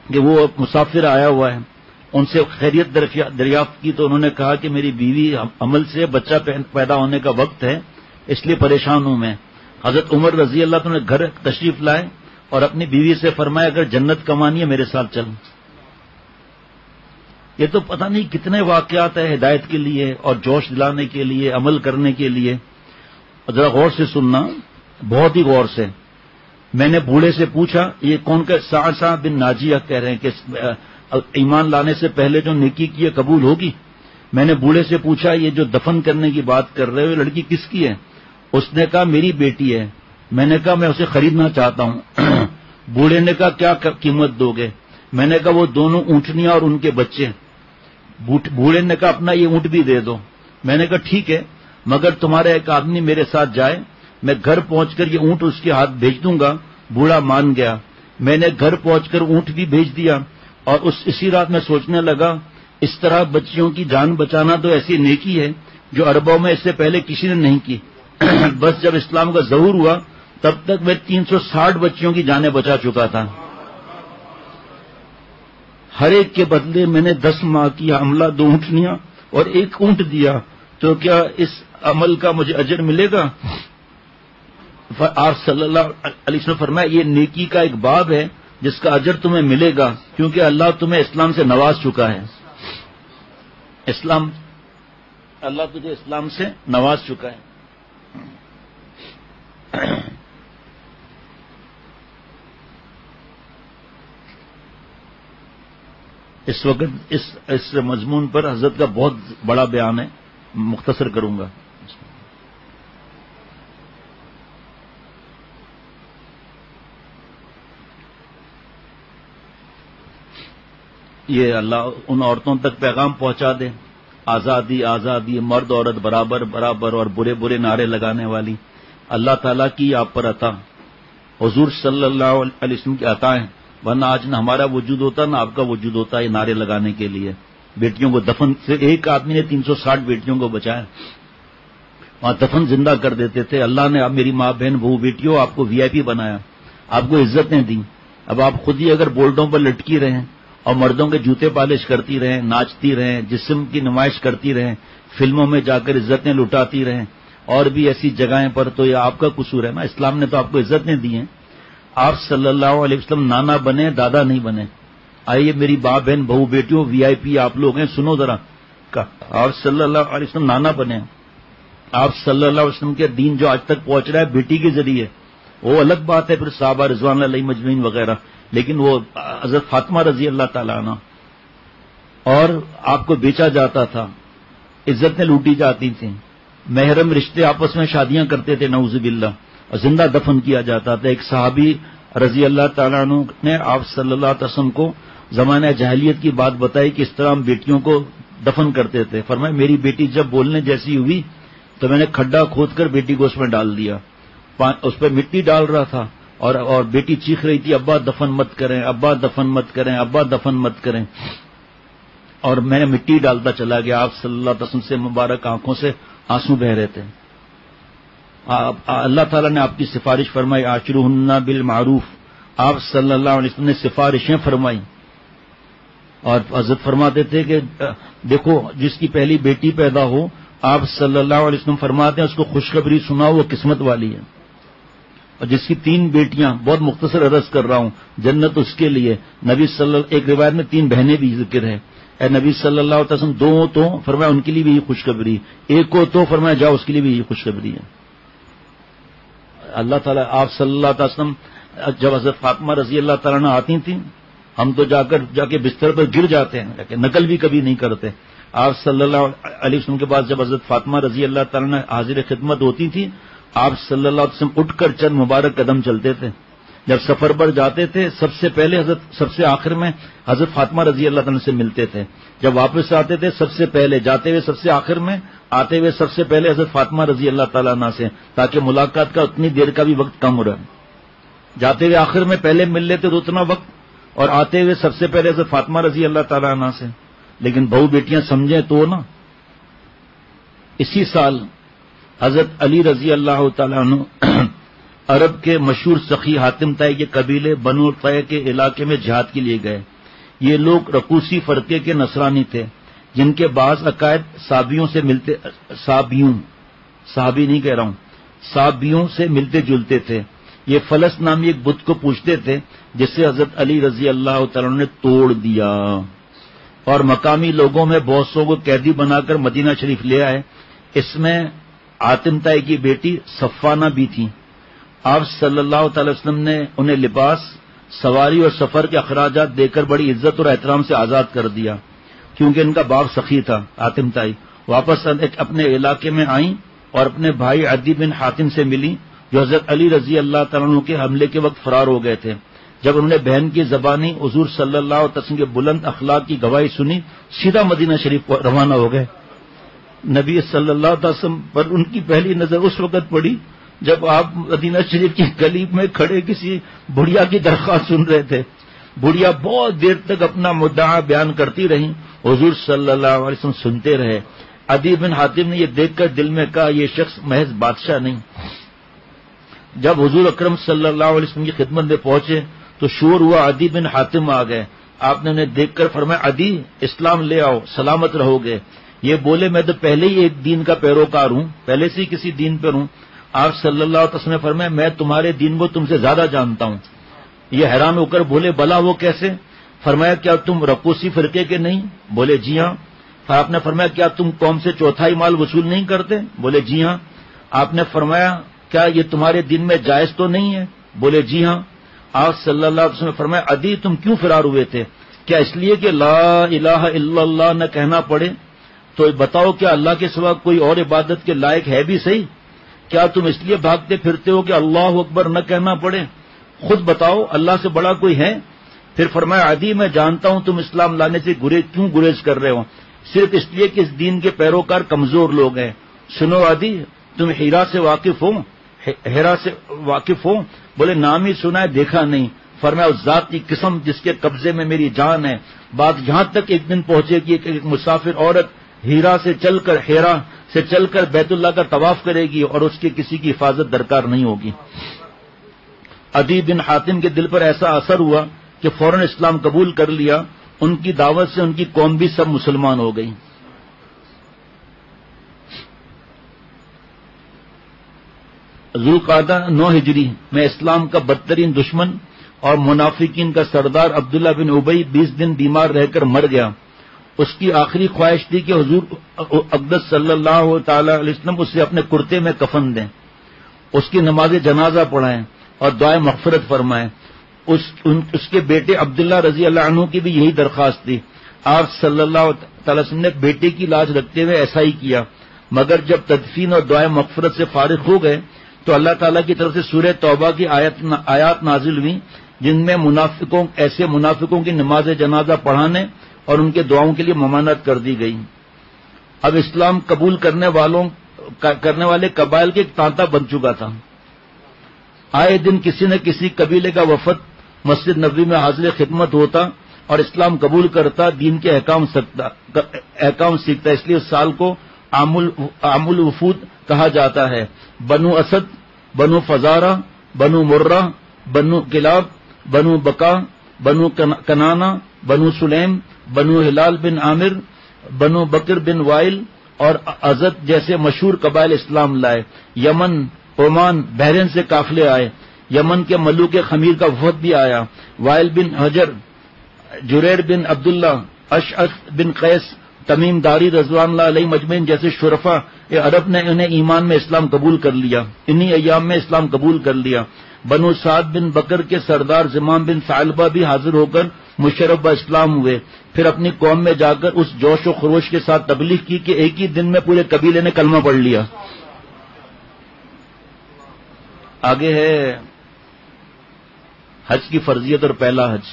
کہ وہ مسافر آیا ہوا ہے. ان سے خیریت دریافت کی تو انہوں نے کہا کہ میری بیوی عمل سے بچہ پیدا ہونے کا وقت ہے، اس لیے پریشان ہوں میں. حضرت عمر رضی اللہ عنہ نے گھر تشریف لائے اور اپنی بیوی سے فرمایا اگر جنت کمانی ہے میرے ساتھ چل. یہ تو پتہ نہیں کتنے واقعات ہیں ہدایت کے لیے اور جوش دلانے کے لیے، عمل کرنے کے لیے. ذرا غور سے سننا، بہت ہی غور سے. میں نے بوڑھے سے پوچھا یہ کون کا؟ سعد بن ناجیہ کہہ رہے ہیں کہ ایمان لانے سے پہلے جو نیکی کی ہے قبول ہوگی؟ میں نے بوڑھے سے پوچھا یہ جو دفن کرنے کی بات کر رہے ہو لڑکی کس کی ہے؟ اس نے کہا میری بیٹی ہے۔ میں نے کہا میں اسے خریدنا چاہتا ہوں۔ بوڑھے نے کہا کیا قیمت دو گے؟ میں نے کہا وہ دونوں اونٹنیاں اور ان کے بچے۔ بوڑھے نے کہا اپنا یہ اونٹ بھی دے دو۔ میں نے کہا ٹھیک ہے، مگر تمہارا ایک آدمی میرے ساتھ جائے، میں گھر پہنچ کر یہ اونٹ اس کے ہاتھ بھیج دوں گا۔ بوڑھا مان گیا۔ میں نے گھر پہنچ کر اونٹ بھی بھیج دیا، اور اسی رات میں سوچنے لگا اس طرح بچیوں کی جان بچانا تو ایسی نیکی ہے جو عربوں میں اس سے پہلے کسی نے نہیں کی۔ بس جب اسلام کا ظہور ہوا تب تک میں 360 بچیوں کی جانیں بچا چکا تھا۔ ہر ایک کے بدلے میں نے 10 ماہ کی حاملہ 2 اونٹنیاں اور 1 اونٹ دیا، تو کیا اس عمل کا مجھے اجر ملے گا؟ آپ صلی اللہ علیہ وسلم فرمایا یہ نیکی کا ایک باب ہے جس کا اجر تمہیں ملے گا، کیونکہ اللہ تمہیں اسلام سے نواز چکا ہے۔ اللہ تجھے اسلام سے نواز چکا ہے۔ اس وقت اس مضمون پر حضرت کا بہت بڑا بیان ہے، مختصر کروں گا۔ یہ اللہ ان عورتوں تک پیغام پہنچا دے، آزادی آزادی، مرد عورت برابر برابر، اور برے برے نعرے لگانے والی۔ اللہ تعالیٰ کی آپ پر عطا، حضور صلی اللہ علیہ وسلم کی عطا ہے، ورنہ آج نہ ہمارا وجود ہوتا نہ آپ کا وجود ہوتا یہ نعرے لگانے کے لیے۔ بیٹیوں کو دفن سے ایک آدمی نے 360 بیٹیوں کو بچایا، وہاں دفن زندہ کر دیتے تھے۔ اللہ نے اب میری ماں بہن بہو بیٹیوں آپ کو VIP بنایا، آپ کو عزتیں دی۔ اب آپ خود ہی اگر بولڈوں پر لٹکی رہیں اور مردوں کے جوتے پالش کرتی رہیں، ناچتی رہیں، جسم کی نمائش کرتی رہیں، فلموں میں جا کر عزتیں لٹاتی رہیں اور بھی ایسی جگہیں پر، تو یہ آپ کا قصور ہے نا۔ اسلام نے تو آپ کو عزتیں دی ہیں۔ آپ صلی اللہ علیہ وسلم نانا بنے، دادا نہیں بنے۔ آئیے میری ماں بہن بہو بیٹیوں VIP آپ لوگ ہیں، سنو ذرا، آپ صلی اللہ علیہ وسلم نانا بنے۔ آپ صلی اللہ علیہ وسلم کے دین جو آج تک پہنچ رہا ہے بیٹی کے ذریعے، وہ الگ بات ہے، پھر صحابہ رضوان اللہ علیہم اجمعین وغیرہ، لیکن وہ حضرت فاطمہ رضی اللہ تعالیٰ عنہ، اور آپ کو بیچا جاتا تھا، عزتیں لوٹی جاتی تھیں، محرم رشتے آپس میں شادیاں کرتے تھے نعوذ باللہ، اور زندہ دفن کیا جاتا تھا۔ ایک صحابی رضی اللہ تعالیٰ عنہ نے آپ صلی اللہ علیہ وسلم کو زمانہ جاہلیت کی بات بتائی کہ اس طرح ہم بیٹیوں کو دفن کرتے تھے۔ فرمایا میری بیٹی جب بولنے جیسی ہوئی تو میں نے کھڈا کھود کر بیٹی کو اس میں ڈال دیا، اس پہ مٹی ڈال رہا تھا، اور بیٹی چیخ رہی تھی ابا دفن مت کریں، ابا دفن مت کریں، ابا دفن مت کریں، اور میں نے مٹی ڈالتا چلا گیا۔ آپ صلی اللہ علیہ وسلم سے مبارک آنکھوں سے آنسو بہ رہے تھے۔ اللہ تعالیٰ نے آپ کی سفارش فرمائی، عاشروہن بالمعروف، آپ صلی اللہ علیہ وسلم نے سفارشیں فرمائی، اور حضرت فرماتے تھے کہ دیکھو جس کی پہلی بیٹی پیدا ہو، آپ صلی اللہ علیہ وسلم فرماتے ہیں اس کو خوشخبری سناؤ، وہ قسمت والی ہے، اور جس کی 3 بیٹیاں، بہت مختصر عرض کر رہا ہوں، جنت اس کے لیے۔ نبی صلی اللہ، ایک روایت میں 3 بہنیں بھی ذکر ہے، اے نبی صلی اللہ علیہ وسلم 2 تو فرمایا ان کے لیے بھی یہ خوشخبری، 1 کو تو فرمایا جاؤ اس کے لیے بھی یہ خوشخبری ہے۔ اللہ تعالیٰ، آپ صلی اللہ علیہ وسلم جب حضرت فاطمہ رضی اللہ تعالیٰ عنہ آتی تھیں، ہم تو جا کے بستر پر گر جاتے ہیں، نقل بھی کبھی نہیں کرتے۔ آپ صلی اللہ علیہ وسلم کے بعد جب حضرت فاطمہ رضی اللہ تعالیٰ عنہ حاضر خدمت ہوتی تھی، آپ صلی اللہ علیہ وسلم اٹھ کر چند مبارک قدم چلتے تھے۔ جب سفر پر جاتے تھے سب سے پہلے سب سے آخر میں حضرت فاطمہ رضی اللہ تعالیٰ سے ملتے تھے، جب واپس آتے تھے سب سے پہلے، جاتے ہوئے سب سے آخر میں، آتے ہوئے سب سے پہلے حضرت فاطمہ رضی اللہ تعالیٰ عنہ سے، تاکہ ملاقات کا اتنی دیر کا بھی وقت کم ہو رہا ہے۔ جاتے ہوئے آخر میں پہلے مل لیتے تو اتنا وقت، اور آتے ہوئے سب سے پہلے حضرت فاطمہ رضی اللہ تعالیٰ عنہ سے۔ لیکن بہو بیٹیاں سمجھیں تو نا، اسی سال حضرت علی رضی اللہ تعالیٰ عنہ عرب کے مشہور سخی حاتم طائی کے قبیلے بنو طے کے علاقے میں جہاد کے لیے گئے۔ یہ لوگ رقوسی فرقے کے نصرانی تھے، جن کے بعض عقائد صحابیوں سے ملتے، صحابی نہیں کہہ رہا ہوں، صحابیوں سے ملتے جلتے تھے۔ یہ فلس نامی ایک بت کو پوجتے تھے، جسے حضرت علی رضی اللہ تعالیٰ عنہ نے توڑ دیا، اور مقامی لوگوں میں بہت سو کو قیدی بنا کر مدینہ شریف لے آئے۔ اس میں حاتم طائی کی بیٹی صفانہ بھی تھی۔ آپ صلی اللہ تعالی وسلم نے انہیں لباس، سواری اور سفر کے اخراجات دے کر بڑی عزت اور احترام سے آزاد کر دیا، کیونکہ ان کا باپ سخی تھا حاتم تائی۔ واپس اپنے علاقے میں آئیں اور اپنے بھائی عدی بن حاتم سے ملی، جو حضرت علی رضی اللہ تعالیٰ عنہ کے حملے کے وقت فرار ہو گئے تھے۔ جب انہوں نے بہن کی زبانی حضور صلی اللہ علیہ وسلم کے بلند اخلاق کی گواہی سنی، سیدھا مدینہ شریف کو روانہ ہو گئے۔ نبی صلی اللہ علیہ وسلم پر ان کی پہلی نظر اس وقت پڑی جب آپ مدینہ شریف کی گلی میں کھڑے کسی بڑھیا کی درخواست سن رہے تھے۔ بڑھیا بہت دیر تک اپنا مدعا بیان کرتی رہی، حضور صلی اللہ علیہ وسلم سنتے رہے۔ عدی بن حاتم نے یہ دیکھ کر دل میں کہا، یہ شخص محض بادشاہ نہیں۔ جب حضور اکرم صلی اللہ علیہ وسلم کی خدمت میں پہنچے تو شور ہوا، عدی بن حاتم آ گئے۔ آپ نے انہیں دیکھ کر فرمایا، عدی اسلام لے آؤ، سلامت رہو گے۔ یہ بولے، میں تو پہلے ہی ایک دین کا پیروکار ہوں، پہلے سے ہی کسی دین پر ہوں۔ آپ صلی اللہ علیہ وسلم نے فرمایا، میں تمہارے دین کو تم سے زیادہ جانتا ہوں۔ یہ حیران ہو کر بولے، بلا وہ کیسے؟ فرمایا، کیا تم رقوسی فرقے کے نہیں؟ بولے جی ہاں۔ آپ نے فرمایا، کیا تم قوم سے چوتھائی مال وصول نہیں کرتے؟ بولے جی ہاں۔ آپ نے فرمایا، کیا یہ تمہارے دین میں جائز تو نہیں ہے؟ بولے جی ہاں۔ آپ صلی اللہ علیہ وسلم نے فرمایا، عدی تم کیوں فرار ہوئے تھے؟ کیا اس لیے کہ لا الہ الا اللہ نہ کہنا پڑے؟ تو بتاؤ، کیا اللہ کے سوا کوئی اور عبادت کے لائق ہے بھی صحیح؟ کیا تم اس لیے بھاگتے پھرتے ہو کہ اللہ اکبر نہ کہنا پڑے؟ خود بتاؤ، اللہ سے بڑا کوئی ہے؟ پھر فرمایا، عدی میں جانتا ہوں تم اسلام لانے سے کیوں گریز کر رہے ہو، صرف اس لیے کہ اس دین کے پیروکار کمزور لوگ ہیں۔ سنو عدی، تم ہیرا سے واقف ہو؟ بولے نام ہی سنا ہے، دیکھا نہیں۔ فرمایا، اس ذات کی قسم جس کے قبضے میں میری جان ہے، بات یہاں تک ایک دن پہنچے گی کہ ایک مسافر عورت ہیرا سے چل کر بیت اللہ کا طواف کرے گی اور اس کی کسی کی حفاظت درکار نہیں ہوگی۔ عدی بن حاتم کے دل پر ایسا اثر ہوا کہ فوراً اسلام قبول کر لیا۔ ان کی دعوت سے ان کی قوم بھی سب مسلمان ہو گئی۔ ذوالقعدہ 9 ہجری میں اسلام کا بدترین دشمن اور منافقین کا سردار عبداللہ بن ابی 20 دن بیمار رہ کر مر گیا۔ اس کی آخری خواہش تھی کہ حضور اقدس صلی اللہ تعالی علیہ وسلم اسے اپنے کرتے میں کفن دیں، اس کی نماز جنازہ پڑھائیں اور دعائے مغفرت فرمائیں۔ اس کے بیٹے عبداللہ رضی اللہ عنہ کی بھی یہی درخواست تھی۔ آپ صلی اللہ تعالی وسلم نے بیٹے کی لاج رکھتے ہوئے ایسا ہی کیا، مگر جب تدفین اور دعائے مغفرت سے فارغ ہو گئے تو اللہ تعالیٰ کی طرف سے سورہ توبہ کی آیات نازل ہوئی، جن میں ایسے منافقوں کی نماز جنازہ پڑھانے اور ان کے دعاؤں کے لیے ممانعت کر دی گئی۔ اب اسلام قبول کرنے والے قبائل کے ایک تانتا بن چکا تھا۔ آئے دن کسی نہ کسی قبیلے کا وفد مسجد نبوی میں حاضر خدمت ہوتا اور اسلام قبول کرتا، دین کے احکام سیکھتا۔ اس لیے اس سال کو عام الوفود کہا جاتا ہے۔ بنو اسد، بنو فزارہ، بنو مرہ، بنو کلاب، بنو بکا، بنو کنانا، بنو سلیم، بنو ہلال بن عامر، بنو بکر بن وائل اور ازد جیسے مشہور قبائل اسلام لائے۔ یمن، عمان، بحرین سے قافلے آئے۔ یمن کے ملوک خمیر کا وفد بھی آیا۔ وائل بن حجر، جریر بن عبداللہ، اشعث بن قیس، تمیم داری رضوان اللہ علیہ مجمعین جیسے شرفا عرب نے انہیں ایمان میں اسلام قبول کر لیا، انہی ایام میں اسلام قبول کر لیا۔ بنو سعد بن بکر کے سردار زمام بن ثعلبہ بھی حاضر ہو کر مشرف با اسلام ہوئے، پھر اپنی قوم میں جا کر اس جوش و خروش کے ساتھ تبلیغ کی کہ ایک ہی دن میں پورے قبیلے نے کلمہ پڑھ لیا۔ آگے ہے حج کی فرضیت اور پہلا حج۔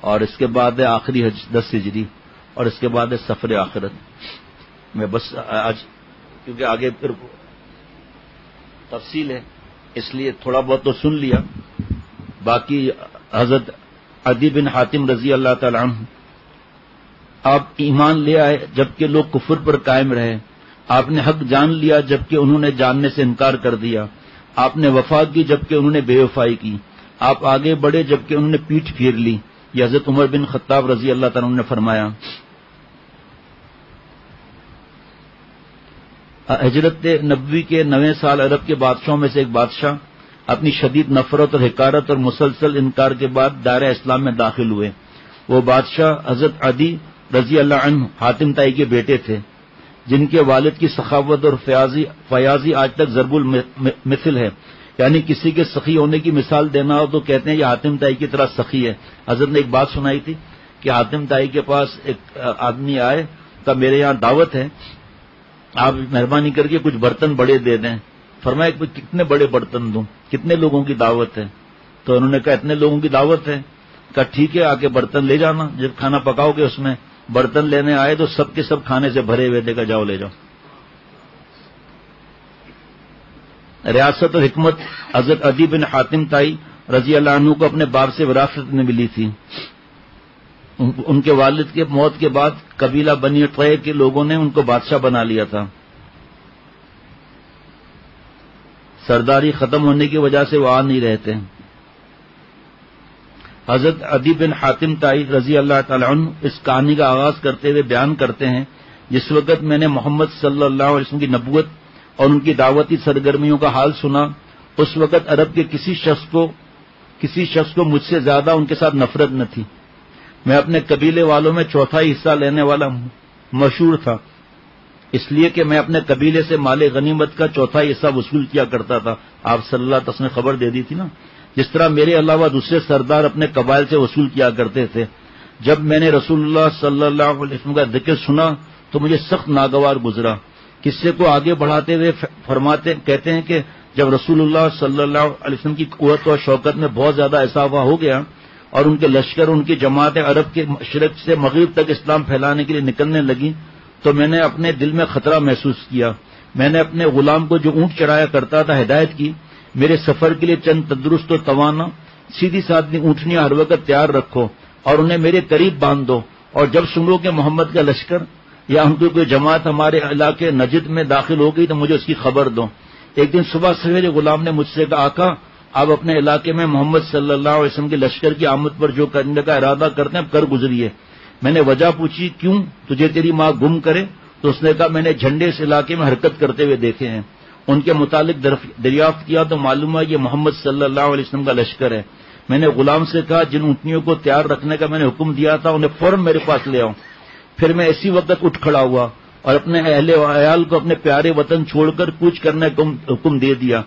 اور اس کے بعد ہے آخری حج 10 ہجری، اور اس کے بعد ہے سفر آخرت۔ میں بس آج کیونکہ آگے پھر تفصیل ہے اس لیے تھوڑا بہت تو سن لیا، باقی حضرت عدی بن حاتم رضی اللہ تعالی عنہ آپ ایمان لے آئے جبکہ لوگ کفر پر قائم رہے، آپ نے حق جان لیا جبکہ انہوں نے جاننے سے انکار کر دیا، آپ نے وفا کی جبکہ انہوں نے بے وفائی کی، آپ آگے بڑھے جبکہ انہوں نے پیٹھ پھیر لی۔ یہ حضرت عمر بن خطاب رضی اللہ تعالیٰ عنہ نے فرمایا۔ ہجرت نبوی کے 9 سال عرب کے بادشاہوں میں سے ایک بادشاہ اپنی شدید نفرت اور حقارت اور مسلسل انکار کے بعد دائرہ اسلام میں داخل ہوئے۔ وہ بادشاہ حضرت عدی رضی اللہ عنہ حاتم طائی کے بیٹے تھے، جن کے والد کی سخاوت اور فیاضی آج تک ضرب المثل ہے، یعنی کسی کے سخی ہونے کی مثال دینا ہو تو کہتے ہیں یہ حاتم طائی کی طرح سخی ہے۔ حضرت نے ایک بات سنائی تھی کہ حاتم طائی کے پاس ایک آدمی آئے، کہا میرے یہاں دعوت ہے، آپ مہربانی کر کے کچھ برتن بڑے دے دیں۔ فرمایا کہ کتنے بڑے برتن دوں، کتنے لوگوں کی دعوت ہے؟ تو انہوں نے کہا اتنے لوگوں کی دعوت ہے۔ کہا ٹھیک ہے، آ کے برتن لے جانا، جب کھانا پکاؤ گے اس میں برتن لینے آئے تو سب کے سب کھانے سے بھرے ہوئے، دیکھا جاؤ لے جاؤ۔ ریاست اور حکمت حضرت عدی بن حاتم طائی رضی اللہ عنہ کو اپنے باپ سے وراثت میں ملی تھی۔ ان کے والد کے موت کے بعد قبیلہ بنی طے کے لوگوں نے ان کو بادشاہ بنا لیا تھا۔ سرداری ختم ہونے کی وجہ سے وہ آ نہیں رہتے۔ حضرت عدی بن حاتم طائی رضی اللہ تعالی عنہ اس کہانی کا آغاز کرتے ہوئے بیان کرتے ہیں، جس وقت میں نے محمد صلی اللہ علیہ وسلم کی نبوت اور ان کی دعوتی سرگرمیوں کا حال سنا، اس وقت عرب کے کسی شخص کو مجھ سے زیادہ ان کے ساتھ نفرت نہ تھی۔ میں اپنے قبیلے والوں میں چوتھائی حصہ لینے والا مشہور تھا، اس لیے کہ میں اپنے قبیلے سے مال غنیمت کا چوتھائی حصہ وصول کیا کرتا تھا۔ آپ صلی اللہ علیہ وسلم نے خبر دے دی تھی نا، جس طرح میرے علاوہ دوسرے سردار اپنے قبائل سے وصول کیا کرتے تھے۔ جب میں نے رسول اللہ صلی اللہ علیہ وسلم کا ذکر سنا تو مجھے سخت ناگوار گزرا۔ قصے کو آگے بڑھاتے ہوئے کہتے ہیں کہ جب رسول اللہ صلی اللہ علیہ وسلم کی قوت اور شوکت میں بہت زیادہ اضافہ ہو گیا اور ان کے لشکر، ان کی جماعتیں عرب کے مشرق سے مغرب تک اسلام پھیلانے کے لیے نکلنے لگی تو میں نے اپنے دل میں خطرہ محسوس کیا۔ میں نے اپنے غلام کو جو اونٹ چرایا کرتا تھا ہدایت کی، میرے سفر کے لیے چند تندرست و توانا سیدھی سادھی اونٹنیاں ہر وقت تیار رکھو اور انہیں میرے قریب باندھ دو، اور جب سنو کہ محمد کا لشکر یا ان کی کوئی جماعت ہمارے علاقے نجد میں داخل ہو گئی تو مجھے اس کی خبر دو۔ ایک دن صبح سویرے غلام نے مجھ سے کہا آقا آپ اپنے علاقے میں محمد صلی اللہ علیہ وسلم کے لشکر کی آمد پر جو کرنے کا ارادہ کرتے ہیں اب کر گزریے۔ میں نے وجہ پوچھی کیوں، تجھے تیری ماں گم کرے؟ تو اس نے کہا میں نے جھنڈے اس علاقے میں حرکت کرتے ہوئے دیکھے ہیں، ان کے متعلق دریافت کیا تو معلوم ہے یہ محمد صلی اللہ علیہ وسلم کا لشکر ہے۔ میں نے غلام سے کہا جن اونٹنیوں کو تیار رکھنے کا میں نے حکم دیا تھا انہیں فوراً میرے پاس لے آؤں۔ پھر میں اسی وقت اٹھ کھڑا ہوا اور اپنے اہل و عیال کو اپنے پیارے وطن چھوڑ کر کوچ کرنے کا حکم دے دیا۔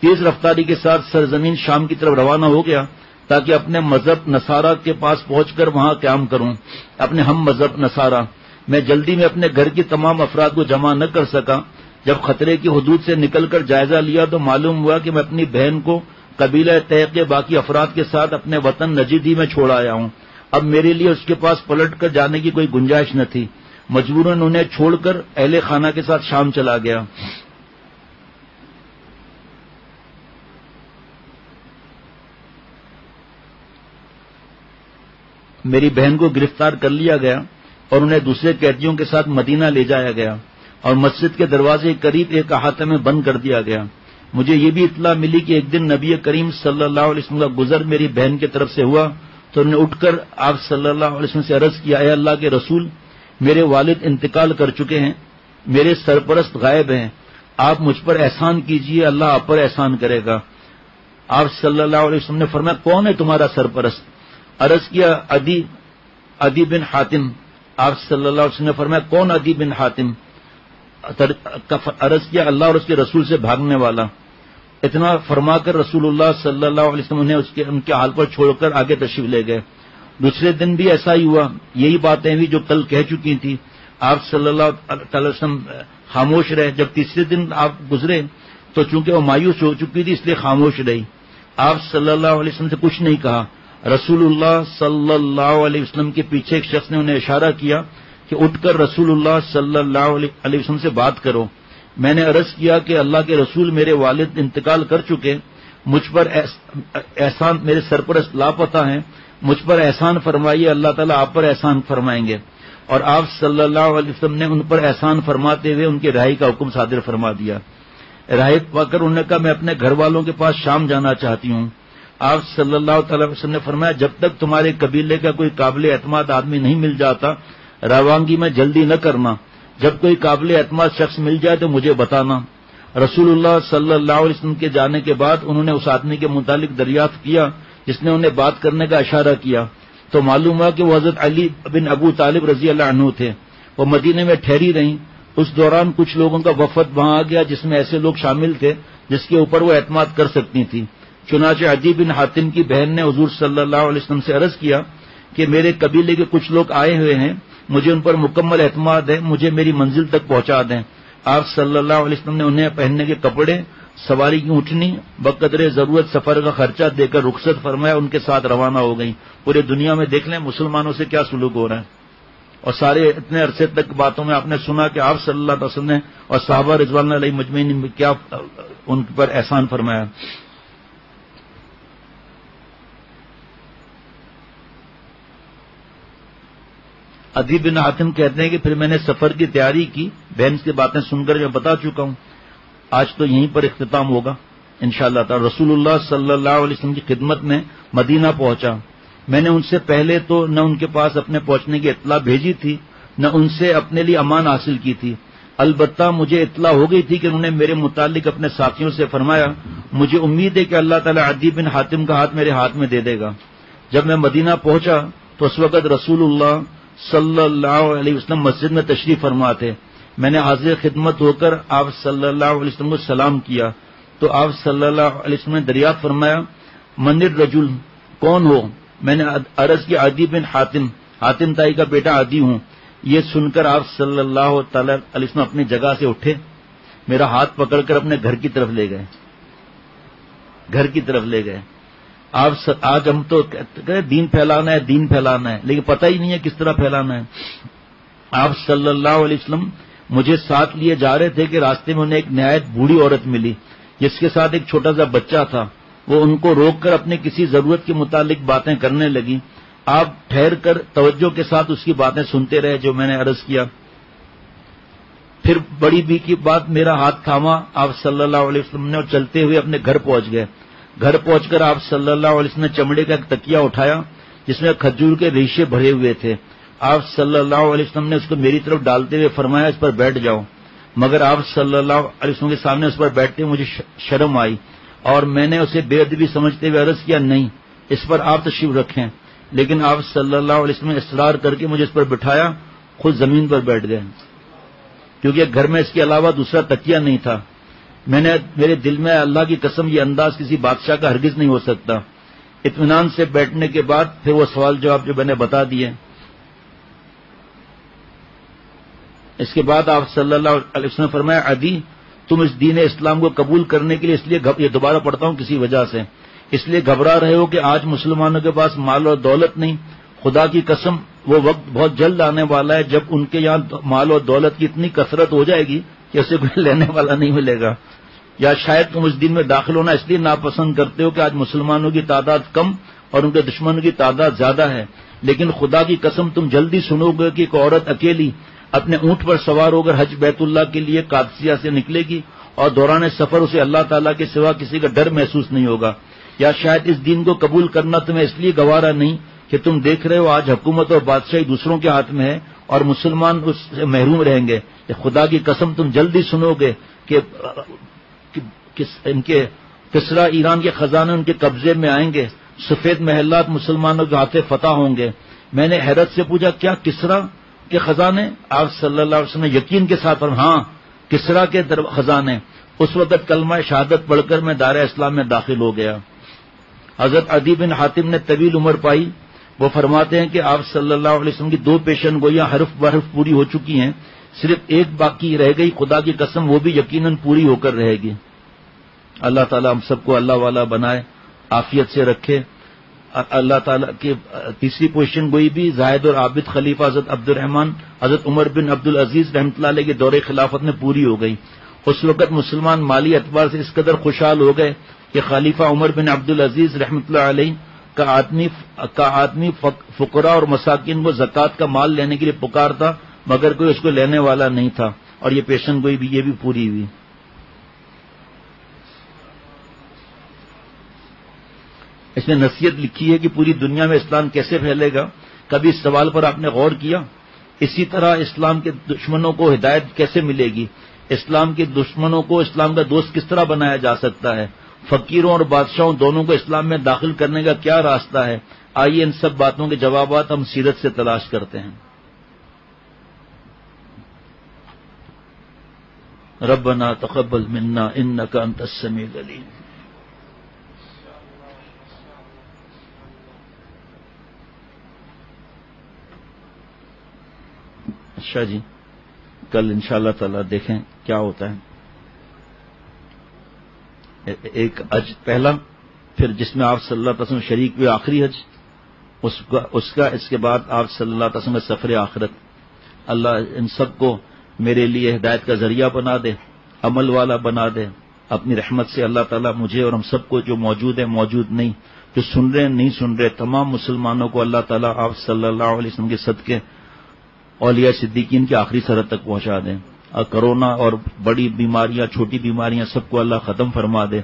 تیز رفتاری کے ساتھ سرزمین شام کی طرف روانہ ہو گیا تاکہ اپنے مذہب نصارہ کے پاس پہنچ کر وہاں قیام کروں، اپنے ہم مذہب نصارہ۔ میں جلدی میں اپنے گھر کی تمام افراد کو جمع نہ کر سکا۔ جب خطرے کی حدود سے نکل کر جائزہ لیا تو معلوم ہوا کہ میں اپنی بہن کو قبیلہ طے کے باقی افراد کے ساتھ اپنے وطن نجد ہی میں چھوڑ آیا ہوں۔ اب میرے لیے اس کے پاس پلٹ کر جانے کی کوئی گنجائش نہ تھی، مجبوراً انہیں چھوڑ کر اہل خانہ کے ساتھ شام چلا گیا۔ میری بہن کو گرفتار کر لیا گیا اور انہیں دوسرے قیدیوں کے ساتھ مدینہ لے جایا گیا اور مسجد کے دروازے کے قریب ایک احاطے میں بند کر دیا گیا۔ مجھے یہ بھی اطلاع ملی کہ ایک دن نبی کریم صلی اللہ علیہ وسلم کا گزر میری بہن کی طرف سے ہوا تو انہوں نے اٹھ کر آپ صلی اللہ علیہ وسلم سے عرض کیا، اے اللہ کے رسول، میرے والد انتقال کر چکے ہیں، میرے سرپرست غائب ہیں، آپ مجھ پر احسان کیجئے، اللہ آپ پر احسان کرے گا۔ آپ صلی اللہ علیہ وسلم نے فرمایا کون ہے تمہارا سرپرست؟ عرض کیا عدی بن حاتم۔ آپ صلی اللہ علیہ وسلم نے فرمایا کون عدی بن حاتم؟ عرض کیا اللہ اور اس کے رسول سے بھاگنے والا۔ اتنا فرما کر رسول اللہ صلی اللہ علیہ وسلم نے ان کے حال پر چھوڑ کر آگے تشریف لے گئے۔ دوسرے دن بھی ایسا ہی ہوا، یہی باتیں ہوئی جو کل کہہ چکی تھی۔ آپ صلی اللہ علیہ وسلم خاموش رہے۔ جب تیسرے دن آپ گزرے تو چونکہ وہ مایوس ہو چکی تھی اس لیے خاموش رہی۔ آپ صلی اللہ علیہ وسلم سے کچھ نہیں کہا۔ رسول اللہ صلی اللہ علیہ وسلم کے پیچھے ایک شخص نے انہیں اشارہ کیا کہ اٹھ کر رسول اللہ صلی اللہ علیہ وسلم سے بات کرو۔ میں نے عرض کیا کہ اللہ کے رسول، میرے والد انتقال کر چکے، مجھ پر احسان، میرے سرپرست لاپتہ ہیں، مجھ پر احسان فرمائیے، اللہ تعالیٰ آپ پر احسان فرمائیں گے۔ اور آپ صلی اللہ علیہ وسلم نے ان پر احسان فرماتے ہوئے ان کی رہائی کا حکم صادر فرما دیا۔ رہائی پا کر انہوں نے کہا میں اپنے گھر والوں کے پاس شام جانا چاہتی ہوں۔ آپ صلی اللہ تعالی وسلم نے فرمایا جب تک تمہارے قبیلے کا کوئی قابل اعتماد آدمی نہیں مل جاتا روانگی میں جلدی نہ کرنا، جب کوئی قابل اعتماد شخص مل جائے تو مجھے بتانا۔ رسول اللہ صلی اللہ علیہ وسلم کے جانے کے بعد انہوں نے اس آدمی کے متعلق دریافت کیا جس نے انہیں بات کرنے کا اشارہ کیا۔ تو معلوم ہوا کہ وہ حضرت علی بن ابو طالب رضی اللہ عنہ تھے. وہ مدینے میں ٹھہری رہیں. اس دوران کچھ لوگوں کا وفد وہاں آ گیا جس میں ایسے لوگ شامل تھے جس کے اوپر وہ اعتماد کر سکتی تھی. چنانچہ عدی بن حاتم کی بہن نے حضور صلی اللہ علیہ وسلم سے عرض کیا کہ میرے قبیلے کے کچھ لوگ آئے ہوئے ہیں, مجھے ان پر مکمل اعتماد ہے, مجھے میری منزل تک پہنچا دیں. آپ صلی اللہ علیہ وسلم نے انہیں پہننے کے کپڑے, سواری کی اونٹنی, بقدر ضرورت سفر کا خرچہ دے کر رخصت فرمایا. ان کے ساتھ روانہ ہو گئیں. پورے دنیا میں دیکھ لیں مسلمانوں سے کیا سلوک ہو رہا ہے. اور سارے اتنے عرصے تک باتوں میں آپ نے سنا کہ آپ صلی اللہ علیہ وسلم نے اور صحابہ رضوان اللہ علیہ مجمعین نے کیا ان پر احسان فرمایا. عدی بن حاتم کہتے ہیں کہ پھر میں نے سفر کی تیاری کی. بہن کی باتیں سن کر میں بتا چکا ہوں. آج تو یہیں پر اختتام ہوگا انشاءاللہ تعالی. رسول اللہ صلی اللہ علیہ وسلم کی خدمت میں مدینہ پہنچا. میں نے ان سے پہلے تو نہ ان کے پاس اپنے پہنچنے کی اطلاع بھیجی تھی نہ ان سے اپنے لیے امان حاصل کی تھی. البتہ مجھے اطلاع ہو گئی تھی کہ انہوں نے میرے متعلق اپنے ساتھیوں سے فرمایا مجھے امید ہے کہ اللہ تعالیٰ عدی بن حاتم کا ہاتھ میرے ہاتھ میں دے دے گا. جب میں مدینہ پہنچا تو اس وقت رسول اللہ صلی اللہ علیہ وسلم مسجد میں تشریف فرما تھے. میں نے حاضر خدمت ہو کر آپ صلی اللہ علیہ وسلم کو سلام کیا تو آپ صلی اللہ علیہ وسلم نے دریافت فرمایا من الرجل, کون ہو؟ میں نے عرض کی عدی بن حاتم, حاتم تائی کا بیٹا عدی ہوں. یہ سن کر آپ صلی اللہ تعالی علیہ وسلم اپنی جگہ سے اٹھے, میرا ہاتھ پکڑ کر اپنے گھر کی طرف لے گئے. آپ آج ہم تو دین پھیلانا ہے دین پھیلانا ہے, لیکن پتہ ہی نہیں ہے کس طرح پھیلانا ہے. آپ صلی اللہ علیہ وسلم مجھے ساتھ لیے جا رہے تھے کہ راستے میں انہیں ایک نہایت بوڑھی عورت ملی جس کے ساتھ ایک چھوٹا سا بچہ تھا. وہ ان کو روک کر اپنے کسی ضرورت کے متعلق باتیں کرنے لگی. آپ ٹھہر کر توجہ کے ساتھ اس کی باتیں سنتے رہے جو میں نے عرض کیا. پھر بڑی بی کی بات میرا ہاتھ تھاما آپ صلی اللہ علیہ وسلم نے اور چلتے ہوئے اپنے گھر پہنچ گئے. گھر پہنچ کر آپ صلی اللہ علیہ وسلم نے چمڑے کا ایک تکیہ اٹھایا جس میں کھجور کے ریشے بھرے ہوئے تھے. آپ صلی اللہ علیہ وسلم نے اس کو میری طرف ڈالتے ہوئے فرمایا اس پر بیٹھ جاؤ. مگر آپ صلی اللہ علیہ وسلم کے سامنے اس پر بیٹھتے ہوئے مجھے شرم آئی اور میں نے اسے بے ادبی سمجھتے ہوئے عرض کیا نہیں اس پر آپ تشریف رکھیں. لیکن آپ صلی اللہ علیہ وسلم نے اصرار کر کے مجھے اس پر بٹھایا, خود زمین پر بیٹھ گئے کیونکہ گھر میں اس کے علاوہ دوسرا تکیہ نہیں تھا. میرے دل میں اللہ کی قسم یہ انداز کسی بادشاہ کا ہرگز نہیں ہو سکتا. اطمینان سے بیٹھنے کے بعد پھر وہ سوال جواب جو میں نے بتا دیے. اس کے بعد آپ صلی اللہ علیہ وسلم نے فرمایا عدی تم اس دین اسلام کو قبول کرنے کے لیے اس لیے یہ دوبارہ پڑھتا ہوں کسی وجہ سے اس لیے گھبرا رہے ہو کہ آج مسلمانوں کے پاس مال اور دولت نہیں. خدا کی قسم وہ وقت بہت جلد آنے والا ہے جب ان کے یہاں مال اور دولت کی اتنی کثرت ہو جائے گی کہ اسے کوئی لینے والا نہیں ملے گا. یا شاید تم اس دین میں داخل ہونا اس لیے ناپسند کرتے ہو کہ آج مسلمانوں کی تعداد کم اور ان کے دشمنوں کی تعداد زیادہ ہے. لیکن خدا کی قسم تم جلدی سنو گے کہ ایک عورت اکیلی اپنے اونٹ پر سوار ہو کر حج بیت اللہ کے لیے قادسیہ سے نکلے گی اور دوران سفر اسے اللہ تعالیٰ کے سوا کسی کا ڈر محسوس نہیں ہوگا. یا شاید اس دین کو قبول کرنا تمہیں اس لیے گوارا نہیں کہ تم دیکھ رہے ہو آج حکومت اور بادشاہی دوسروں کے ہاتھ میں ہے اور مسلمان اس سے محروم رہیں گے. خدا کی قسم تم جلدی سنو گے کہ ان کے کسرا ایران کے خزانے ان کے قبضے میں آئیں گے, سفید محلات مسلمانوں کے ہاتھ فتح ہوں گے. میں نے حیرت سے پوچھا کیا کسرا کے خزانے؟ آپ صلی اللہ علیہ وسلم نے یقین کے ساتھ ہاں کسرا کے خزانے. اس وقت کلمہ شہادت پڑھ کر میں دائرہ اسلام میں داخل ہو گیا. حضرت عدی بن حاتم نے طویل عمر پائی. وہ فرماتے ہیں کہ آپ صلی اللہ علیہ وسلم کی 2 پیشن گوئیاں حرف بحرف پوری ہو چکی ہیں, صرف ایک باقی رہ گئی. خدا کی قسم وہ بھی یقیناً پوری ہو کر رہے گی. اللہ تعالیٰ ہم سب کو اللہ والا بنائے, عافیت سے رکھے. اللہ تعالیٰ کی تیسری پوزیشن گوئی بھی زاہد اور عابد خلیفہ حضرت عبد الرحمن حضرت عمر بن عبد العزیز رحمۃ اللہ علیہ کے دور خلافت میں پوری ہو گئی. اس وقت مسلمان مالی اعتبار سے اس قدر خوشحال ہو گئے کہ خلیفہ عمر بن عبد العزیز رحمۃ اللہ علیہ کا آدمی فقراء اور مساکین کو زکوٰۃ کا مال لینے کے لیے پکارتا مگر کوئی اس کو لینے والا نہیں تھا. اور یہ پیشن گوئی بھی یہ بھی پوری ہوئی. اس میں نصیحت لکھی ہے کہ پوری دنیا میں اسلام کیسے پھیلے گا. کبھی اس سوال پر آپ نے غور کیا؟ اسی طرح اسلام کے دشمنوں کو ہدایت کیسے ملے گی؟ اسلام کے دشمنوں کو اسلام کا دوست کس طرح بنایا جا سکتا ہے؟ فقیروں اور بادشاہوں دونوں کو اسلام میں داخل کرنے کا کیا راستہ ہے؟ آئیے ان سب باتوں کے جوابات ہم سیرت سے تلاش کرتے ہیں. ربنا تقبل منا انک انت السمیع العلیم. اچھا جی، کل انشاءاللہ تعالی دیکھیں کیا ہوتا ہے. ایک حج پہلا، پھر جس میں آپ صلی اللہ علیہ وسلم شریک ہوئے آخری حج، اس کا اس کے بعد آپ صلی اللہ علیہ وسلم سفر آخرت. اللہ ان سب کو میرے لیے ہدایت کا ذریعہ بنا دے، عمل والا بنا دے اپنی رحمت سے. اللہ تعالیٰ مجھے اور ہم سب کو، جو موجود ہیں موجود نہیں، جو سن رہے نہیں سن رہے، تمام مسلمانوں کو اللہ تعالیٰ آپ صلی اللہ علیہ وسلم کے صدقے اولیاء صدیقین کی آخری سرحد تک پہنچا دیں. اور کرونا اور بڑی بیماریاں، چھوٹی بیماریاں سب کو اللہ ختم فرما دے.